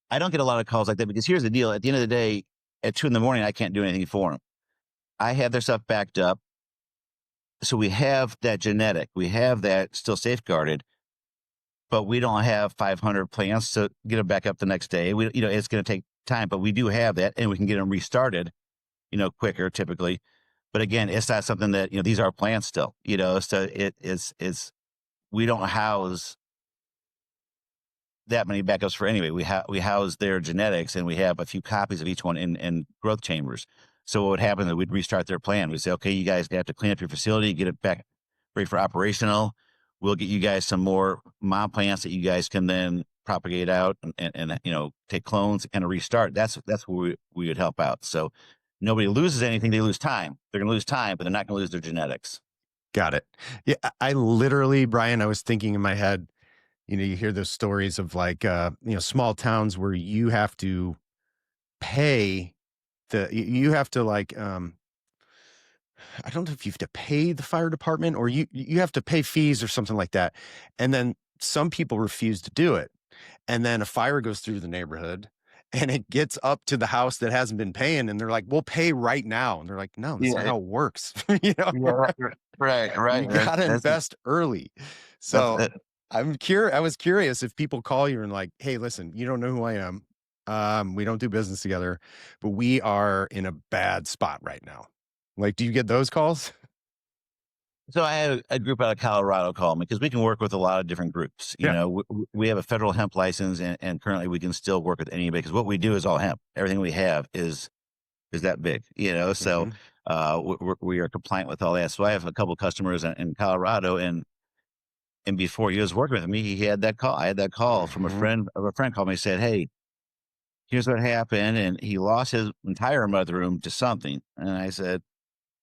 I don't get a lot of calls like that because here's the deal. At the end of the day, at 2 a.m, I can't do anything for them. I have their stuff backed up. So we have that genetic, we have that still safeguarded, but we don't have 500 plants to get them back up the next day. It's going to take time, but we do have that and we can get them restarted, quicker typically. But again, it's not something that, these are plants still, so we don't house that many backups for anyway. We house their genetics and we have a few copies of each one in growth chambers. So what would happen is we'd restart their plan. We'd say, okay, you guys have to clean up your facility, get it back ready for operational. We'll get you guys some more mom plants that you guys can then propagate out and take clones and kind of restart. That's where we would help out. So nobody loses anything. They lose time. They're going to lose time, but they're not going to lose their genetics. Got it. Yeah. I literally, Brian, I was thinking in my head, you hear those stories of like, small towns where you have to pay you have to like, I don't know if you have to pay the fire department or you have to pay fees or something like that. And then some people refuse to do it. And then a fire goes through the neighborhood and it gets up to the house that hasn't been paying. And they're like, we'll pay right now. And they're like, no, that's not how it works. Yeah, right. You got to invest early. So I was curious if people call you and like, hey, listen, you don't know who I am. We don't do business together, but we are in a bad spot right now. Like, do you get those calls? So I had a group out of Colorado call me because we can work with a lot of different groups. We have a federal hemp license and currently we can still work with anybody because what we do is all hemp. Everything we have is that big, so we are compliant with all that. So I have a couple of customers in Colorado and before he was working with me, he had that call. I had that call from a friend called me and said, hey, here's what happened. And he lost his entire mudroom to something. And I said,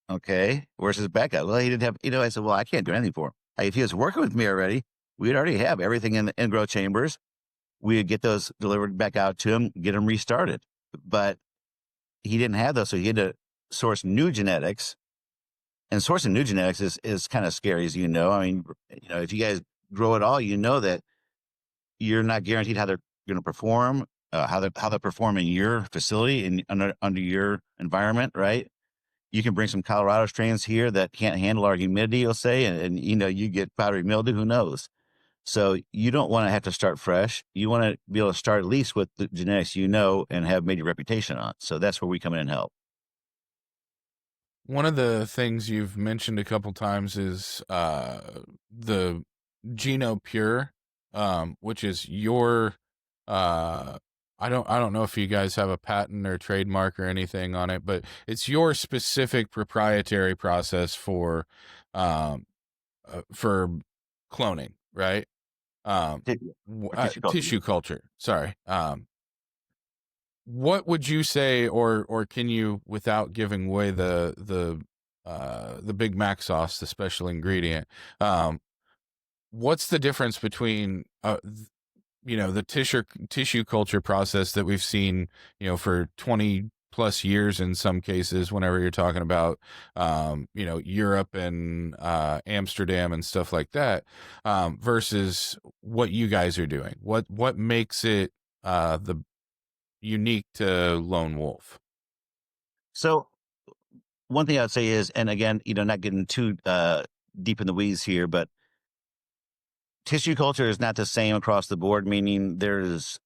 okay, where's his backup? Well, he didn't have, I said, well, I can't do anything for him. If he was working with me already, we'd already have everything in the in-grow chambers. We'd get those delivered back out to him, get them restarted. But he didn't have those, so he had to source new genetics. And sourcing new genetics is kind of scary, as you know. I mean, if you guys grow it all, you know that you're not guaranteed how they're going to perform, how they perform in your facility and under your environment, right? You can bring some Colorado strains here that can't handle our humidity, you'll say, and you get powdery mildew, who knows? So you don't want to have to start fresh. You want to be able to start at least with the genetics and have made your reputation on. So that's where we come in and help. One of the things you've mentioned a couple times is the GenoPure, which is your I don't know if you guys have a patent or trademark or anything on it, but it's your specific proprietary process for cloning, right? Tissue culture. Sorry. What would you say, or can you, without giving away the Big Mac sauce, the special ingredient, what's the difference between the tissue culture process that we've seen, for 20 plus years in some cases, whenever you're talking about, Europe and Amsterdam and stuff like that, versus what you guys are doing? What makes it the unique to Lone Wolf? So one thing I would say is, and again, not getting too deep in the weeds here, but tissue culture is not the same across the board, meaning there's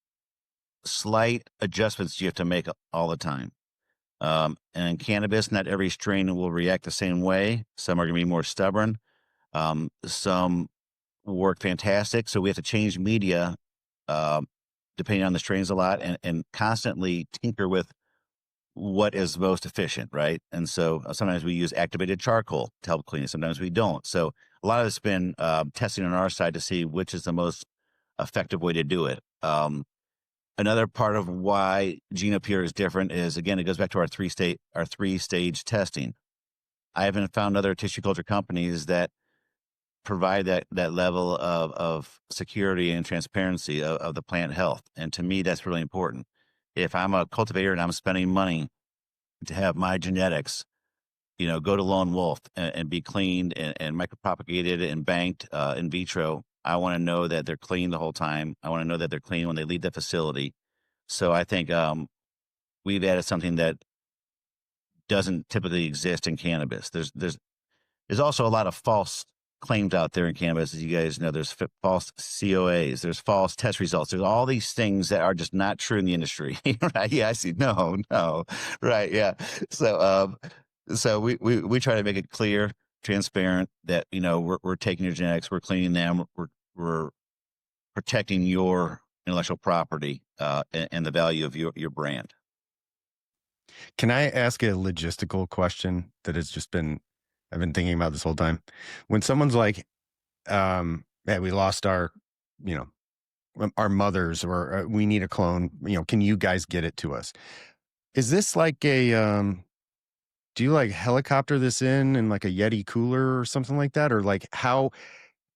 slight adjustments you have to make all the time. And in cannabis, not every strain will react the same way. Some are going to be more stubborn. Some work fantastic. So we have to change media depending on the strains a lot and constantly tinker with what is most efficient, right? And so sometimes we use activated charcoal to help clean it. Sometimes we don't. So a lot of it's been testing on our side to see which is the most effective way to do it. Another part of why GenoPure is different is, again, it goes back to our three-stage testing. I haven't found other tissue culture companies that provide that level of security and transparency of the plant health. And to me, that's really important. If I'm a cultivator and I'm spending money to have my genetics, go to Lone Wolf and be cleaned and micropropagated and banked in vitro, I want to know that they're clean the whole time. I want to know that they're clean when they leave the facility. So I think we've added something that doesn't typically exist in cannabis. There's also a lot of false claims out there in cannabis, as you guys know. There's false COAs, there's false test results, there's all these things that are just not true in the industry. Right? Yeah, I see. No, right? Yeah. So we try to make it clear, transparent that we're taking your genetics, we're cleaning them, we're protecting your intellectual property and the value of your brand. Can I ask a logistical question that has just been, I've been thinking about this whole time? When someone's like, "Hey, we lost our mothers, or we need a clone, can you guys get it to us?" Is this like a, do you like helicopter this in like a Yeti cooler or something like that? Or like how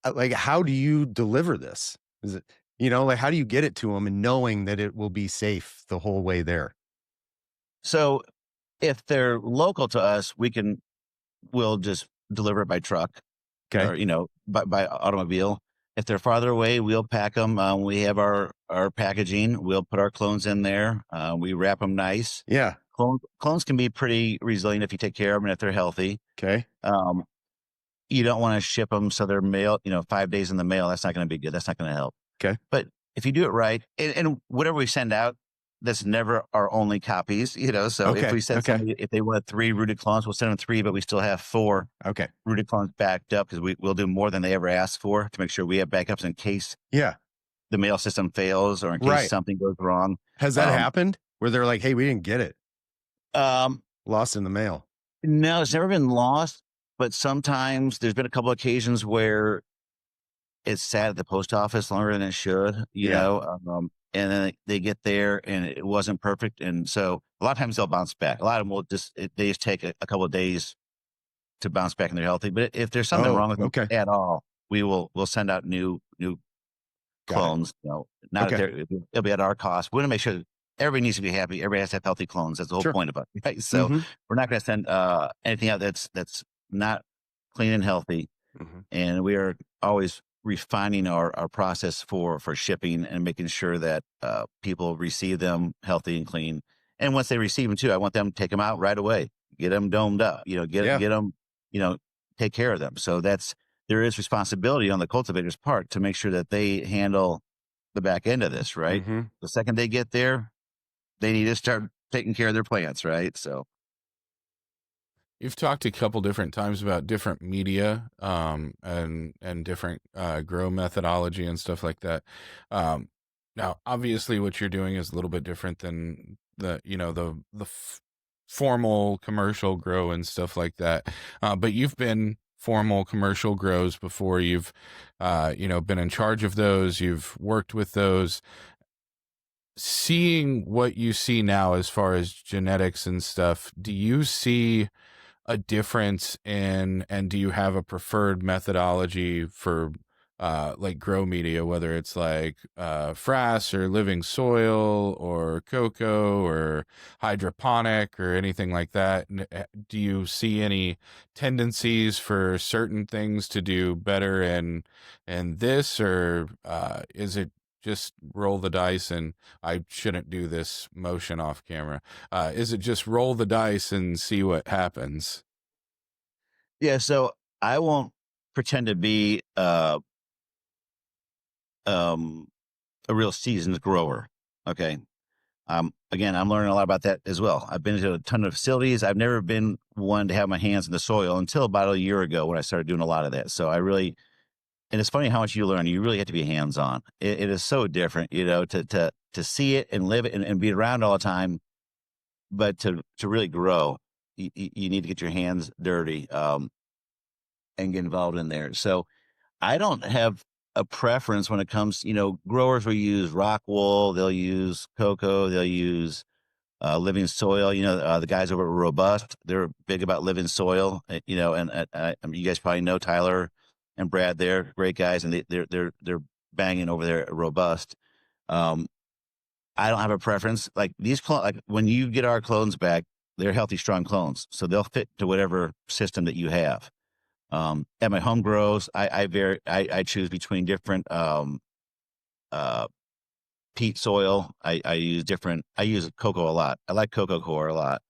do you deliver this? Is it, how do you get it to them and knowing that it will be safe the whole way there? So if they're local to us, we'll just deliver it by truck. Okay. Or, by automobile. If they're farther away, we'll pack them. We have our packaging. We'll put our clones in there. We wrap them nice. Yeah. Clones can be pretty resilient if you take care of them and if they're healthy. Okay. You don't want to ship them so they're mail, 5 days in the mail. That's not going to be good. That's not going to help. Okay. But if you do it right, and whatever we send out, that's never our only copies, So Okay. if we send somebody, if they want 3 rooted clones, we'll send them 3, but we still have 4 Okay. rooted clones backed up because we'll do more than they ever asked for to make sure we have backups in case the mail system fails or in case something goes wrong. Has that happened where they're like, "Hey, we didn't get it. Lost in the mail"? No, it's never been lost, but sometimes there's been a couple of occasions where it's sat at the post office longer than it should, and then they get there and it wasn't perfect. And so a lot of times they'll bounce back. A lot of them will they just take a couple of days to bounce back and they're healthy. But if there's something wrong with them at all, we'll send out new clones, not it'll be at our cost. We want to make sure that everybody needs to be happy. Everybody has to have healthy clones. That's the whole point of it. Right? So we're not going to send anything out that's not clean and healthy. And we are always refining our process for shipping and making sure that people receive them healthy and clean. And once they receive them too, I want them to take them out right away, get them domed up, get them, take care of them. So there is responsibility on the cultivator's part to make sure that they handle the back end of this, right? The second they get there, they need to start taking care of their plants, right? So you've talked a couple different times about different media and different grow methodology and stuff like that. Now, obviously, what you're doing is a little bit different than the formal commercial grow and stuff like that. But you've been formal commercial grows before. You've been in charge of those. You've worked with those. Seeing what you see now as far as genetics and stuff, do you see a difference and do you have a preferred methodology for like grow media, whether it's like frass or living soil or cocoa or hydroponic or anything like that? Do you see any tendencies for certain things to do better in this, or is it just roll the dice? And I shouldn't do this motion off camera. Is it just roll the dice and see what happens? Yeah, so I won't pretend to be a real seasoned grower. Okay. Again, I'm learning a lot about that as well. I've been to a ton of facilities. I've never been one to have my hands in the soil until about a year ago when I started doing a lot of that. So and it's funny how much you learn. You really have to be hands-on. It is so different, to see it and live it and be around all the time. But to really grow, you need to get your hands dirty and get involved in there. So I don't have a preference when it comes, growers will use rock wool, they'll use cocoa, they'll use living soil. The guys over at Robust, they're big about living soil, and you guys probably know Tyler and Brad, they're great guys, and they're banging over there at Robust. I don't have a preference. Like these like when you get our clones back, they're healthy, strong clones, so they'll fit to whatever system that you have. At my home grows, I choose between different peat soil. I use Coco a lot. I like Coco Coir a lot.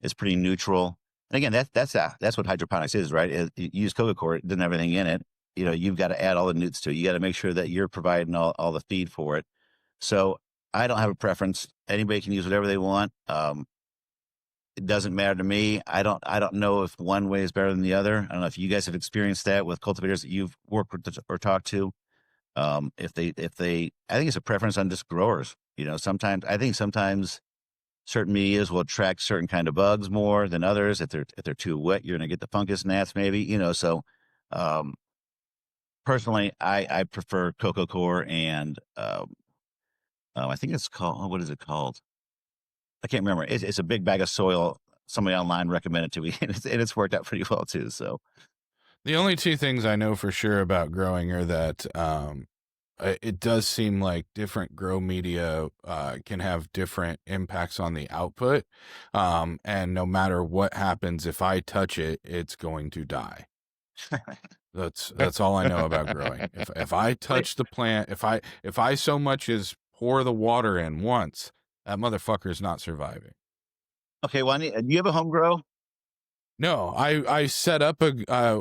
It's pretty neutral. And again, that's what hydroponics is, right? You use Coco Coir, it doesn't have anything in it. You've got to add all the newts to it. You got to make sure that you're providing all the feed for it. So I don't have a preference. Anybody can use whatever they want. It doesn't matter to me. I don't know if one way is better than the other. I don't know if you guys have experienced that with cultivators that you've worked with or talked to. I think it's a preference on just growers. Sometimes certain medias will attract certain kind of bugs more than others. If they're too wet, you're going to get the fungus gnats maybe, So, personally, I prefer Coco Coir and, I think it's called, what is it called? I can't remember. It's a big bag of soil. Somebody online recommended to me, and it's worked out pretty well too. So the only two things I know for sure about growing are that it does seem like different grow media can have different impacts on the output. And no matter what happens, if I touch it, it's going to die. That's all I know about growing. If I touch the plant, if I so much as pour the water in once, that motherfucker is not surviving. Okay, well, do you have a home grow? No, I set up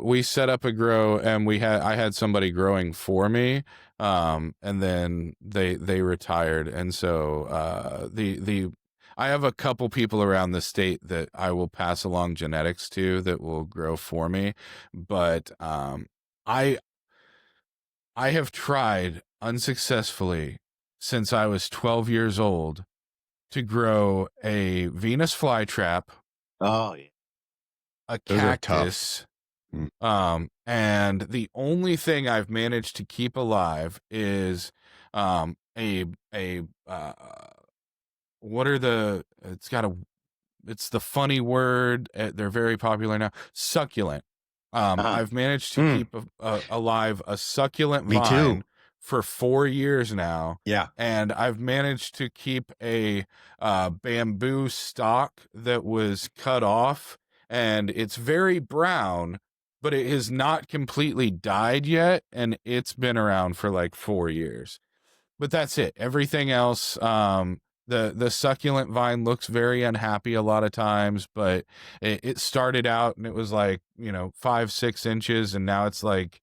we set up a grow, and I had somebody growing for me, and then they retired, and so I have a couple people around the state that I will pass along genetics to that will grow for me, but I have tried unsuccessfully since I was 12 years old to grow a Venus flytrap. Oh, yeah. A cactus, and the only thing I've managed to keep alive is what are it's the funny word, they're very popular now, succulent. I've managed to keep alive a succulent vine for 4 years now. Yeah. And I've managed to keep a bamboo stalk that was cut off, and it's very brown, but it has not completely died yet, and it's been around for like 4 years. But that's it. Everything else, the succulent vine looks very unhappy a lot of times, but it started out and it was like, 5-6 inches, and now it's like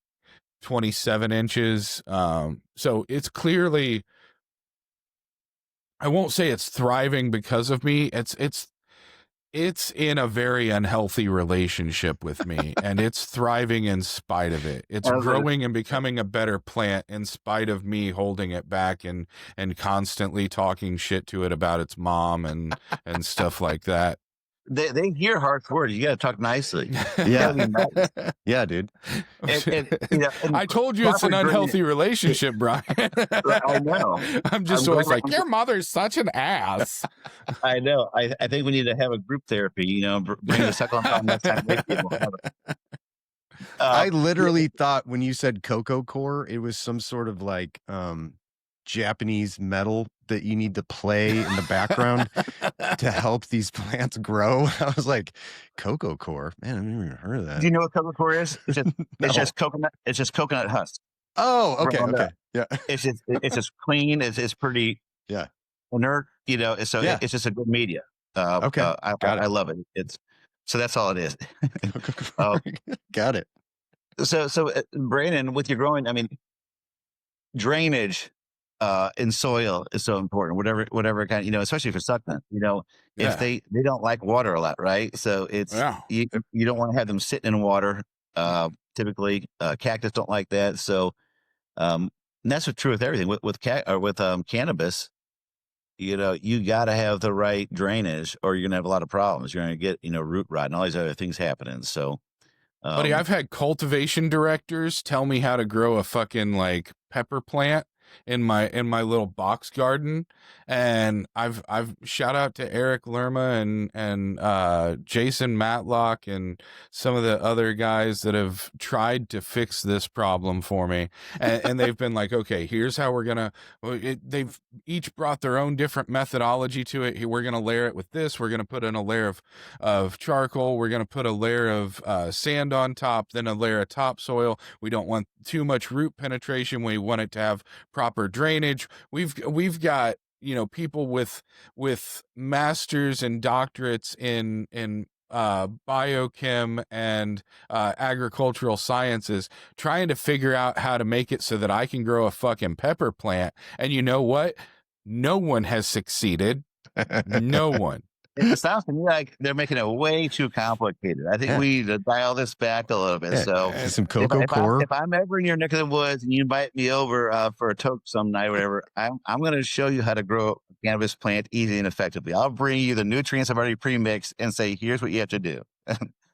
27 inches. So it's clearly, I won't say it's thriving because of me. It's in a very unhealthy relationship with me, and it's thriving in spite of it. It's growing and becoming a better plant in spite of me holding it back and constantly talking shit to it about its mom and stuff like that. They hear harsh words. You got to talk nicely. Yeah. Yeah, dude. I told you it's an unhealthy relationship, Brian. I know. I'm just always like, your mother's such an ass. I know. I think we need to have a group therapy, bring the succulent on next time. I literally thought when you said Coco Coir, it was some sort of like Japanese metal that you need to play in the background to help these plants grow. I was like, Coco Coir, man, I've never even heard of that. Do you know what Coco Coir is? It's just coconut. It's just coconut husk. Oh, okay. Yeah. It's just clean. It's pretty inert. So it's just a good media. Okay. I love it. So that's all it is. Got it. So Brandon, with your growing, drainage in soil is so important. Whatever kind, especially for succulent. If they don't like water a lot, right? So it's you don't want to have them sitting in water. Typically, cactus don't like that. So and that's true with everything. With cannabis, you got to have the right drainage, or you're gonna have a lot of problems. You're gonna get root rot and all these other things happening. So. Buddy, I've had cultivation directors tell me how to grow a fucking like pepper plant, my little box garden. And I've shout out to Eric Lerma and Jason Matlock and some of the other guys that have tried to fix this problem for me. And they've been like, okay, here's how we're gonna. They've each brought their own different methodology to it. We're gonna layer it with this. We're gonna put in a layer of charcoal. We're gonna put a layer of sand on top, then a layer of topsoil. We don't want too much root penetration. We want it to have proper drainage. We've got, you know, people with masters and doctorates in biochem and agricultural sciences trying to figure out how to make it so that I can grow a fucking pepper plant. And you know what? No one has succeeded. No one. It sounds to me like they're making it way too complicated. I think we need to dial this back a little bit. So some Coco Coir. If I'm ever in your neck of the woods and you invite me over for a toke some night or whatever, I'm going to show you how to grow a cannabis plant easily and effectively. I'll bring you the nutrients I've already pre-mixed and say, here's what you have to do.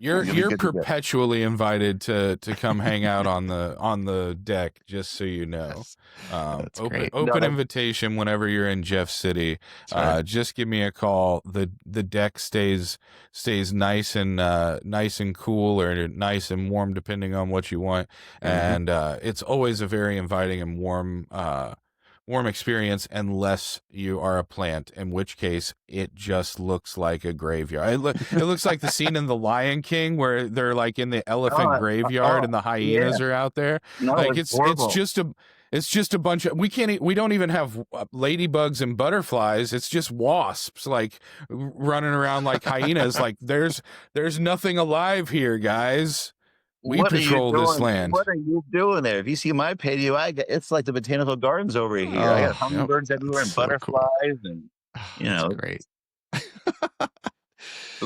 You're perpetually invited to come hang out on the deck, just so you know. That's open great. invitation whenever you're in Jeff City. Right. Just give me a call. The deck stays nice and cool, or nice and warm depending on what you want. And it's always a very inviting and warm experience, unless you are a plant, in which case it just looks like a graveyard. It looks like the scene in The Lion King where they're like in the elephant graveyard and the hyenas are out there. No, Like it's just a bunch of, we don't even have ladybugs and butterflies. It's just wasps like running around like hyenas. Like there's nothing alive here, guys. We patrol this land. What are you doing there? If you see my patio, it's like the botanical gardens over here. I got hummingbirds everywhere and butterflies, and you know, great.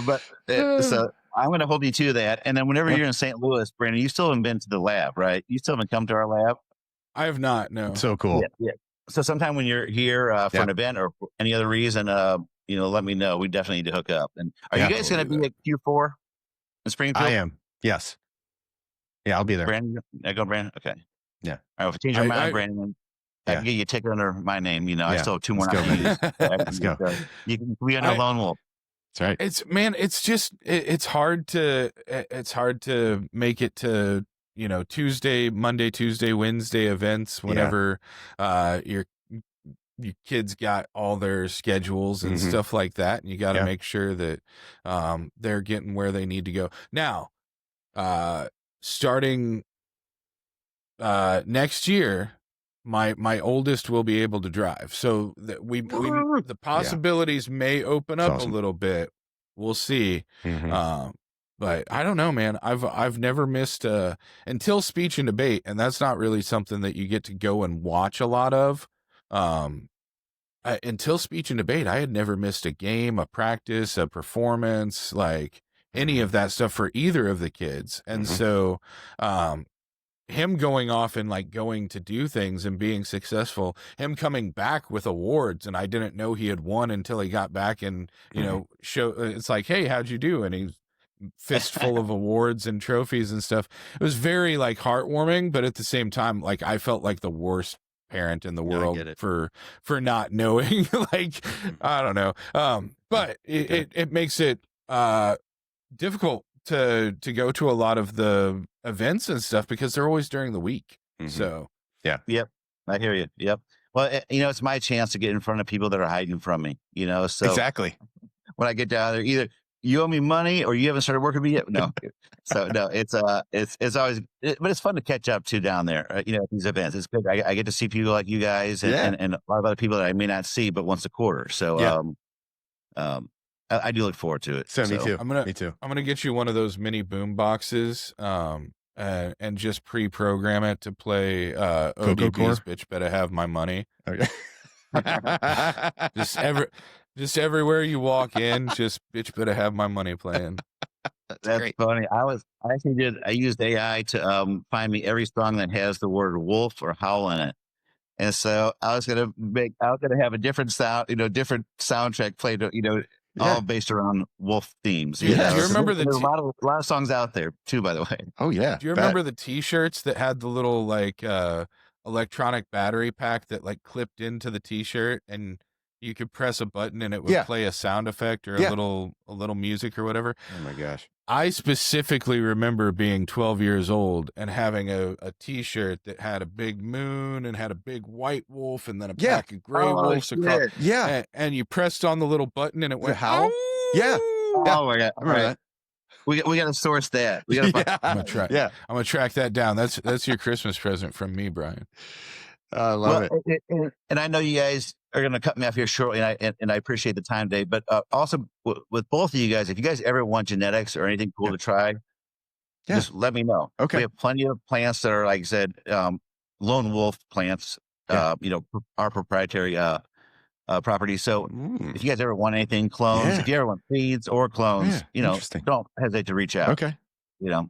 But so I'm going to hold you to that. And then whenever you're in St. Louis, Brandon, you still haven't been to the lab, right? You still haven't come to our lab. I have not. No. So cool. Yeah. So sometime when you're here for an event or for any other reason, you know, let me know. We definitely need to hook up. And are you guys going to be at Q4 in Springfield? I am. Yes. Yeah, I'll be there. Brandon, go Brandon. Okay. Yeah. All right. If you change your mind, Brandon, I can get you a ticket under my name. You know, I still have 2 more Let's nights. Let's go. You can be under Lone Wolf. That's right. It's just it's hard to make it to, you know, Monday, Tuesday, Wednesday events whenever your kids got all their schedules and stuff like that, and you got to make sure that they're getting where they need to go. Now, starting next year, my oldest will be able to drive, so that the possibilities may open up a little bit. We'll see. But I don't know, man. I've never missed until speech and debate, and that's not really something that you get to go and watch a lot of. Until speech and debate, I had never missed a game, a practice, a performance, like any of that stuff for either of the kids. And so him going off and like going to do things and being successful, him coming back with awards, and I didn't know he had won until he got back and, you know, it's like, hey, how'd you do? And he's fistful of awards and trophies and stuff. It was very like heartwarming, but at the same time, like I felt like the worst parent in the world for not knowing. Like, I don't know. But it makes it difficult to go to a lot of the events and stuff because they're always during the week. So yep, I hear you. Yep. Well, you know, it's my chance to get in front of people that are hiding from me, you know. So exactly when I get down there, either you owe me money or you haven't started working with me yet. No. So no, it's always, but it's fun to catch up to down there, you know, at these events. It's good. I get to see people like you guys and a lot of other people that I may not see but once a quarter. So I do look forward to it. So me too. Me too. I'm gonna get you one of those mini boom boxes, and just pre-program it to play Coco Coir? Bitch Better Have My Money. Okay. Just everywhere you walk in, just Bitch Better Have My Money playing. That's great. funny. I used AI to find me every song that has the word wolf or howl in it. And so I was gonna have a different sound, you know, different soundtrack played, you know, all based around wolf themes. Do you remember there's a lot of songs out there too, by the way. Oh yeah. Do you remember the T-shirts that had the little like electronic battery pack that like clipped into the t-shirt, and you could press a button and it would play a sound effect or a little music or whatever. Oh my gosh. I specifically remember being 12 years old and having a t-shirt that had a big moon and had a big white wolf and then a pack of gray wolves across. Yeah. And you pressed on the little button and it went howl. Yeah. Oh my God. All right. We got to source that. We got to I'm gonna track that down. That's your Christmas present from me, Brian. I love it. And I know you guys are going to cut me off here shortly, and I appreciate the time today. But also with both of you guys, if you guys ever want genetics or anything cool to try, just let me know. Okay. We have plenty of plants that are, like I said, lone wolf plants. Our proprietary property. So if you guys ever want anything, clones, if you ever want seeds or clones, don't hesitate to reach out. Okay. I'll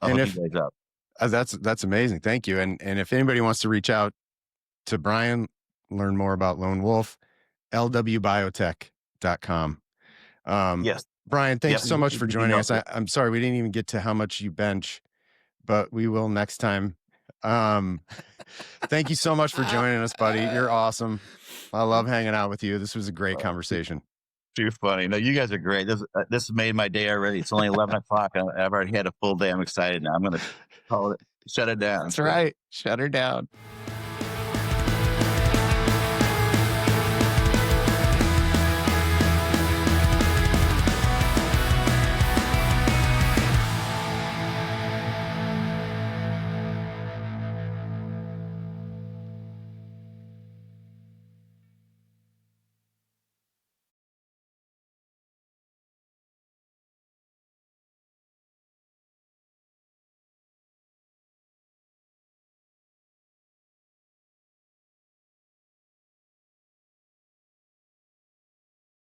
and hook you guys up. That's amazing. Thank you. And if anybody wants to reach out to Brian, learn more about Lone Wolf, lwbiotech.com. Yes. Brian, thanks so much for joining us. I'm sorry we didn't even get to how much you bench, but we will next time. Thank you so much for joining us, buddy. You're awesome. I love hanging out with you. This was a great conversation. Too funny. No, you guys are great. This made my day already. It's only 11 o'clock. I've already had a full day. I'm excited now. I'm going to call it, shut it down. That's right. Shut her down.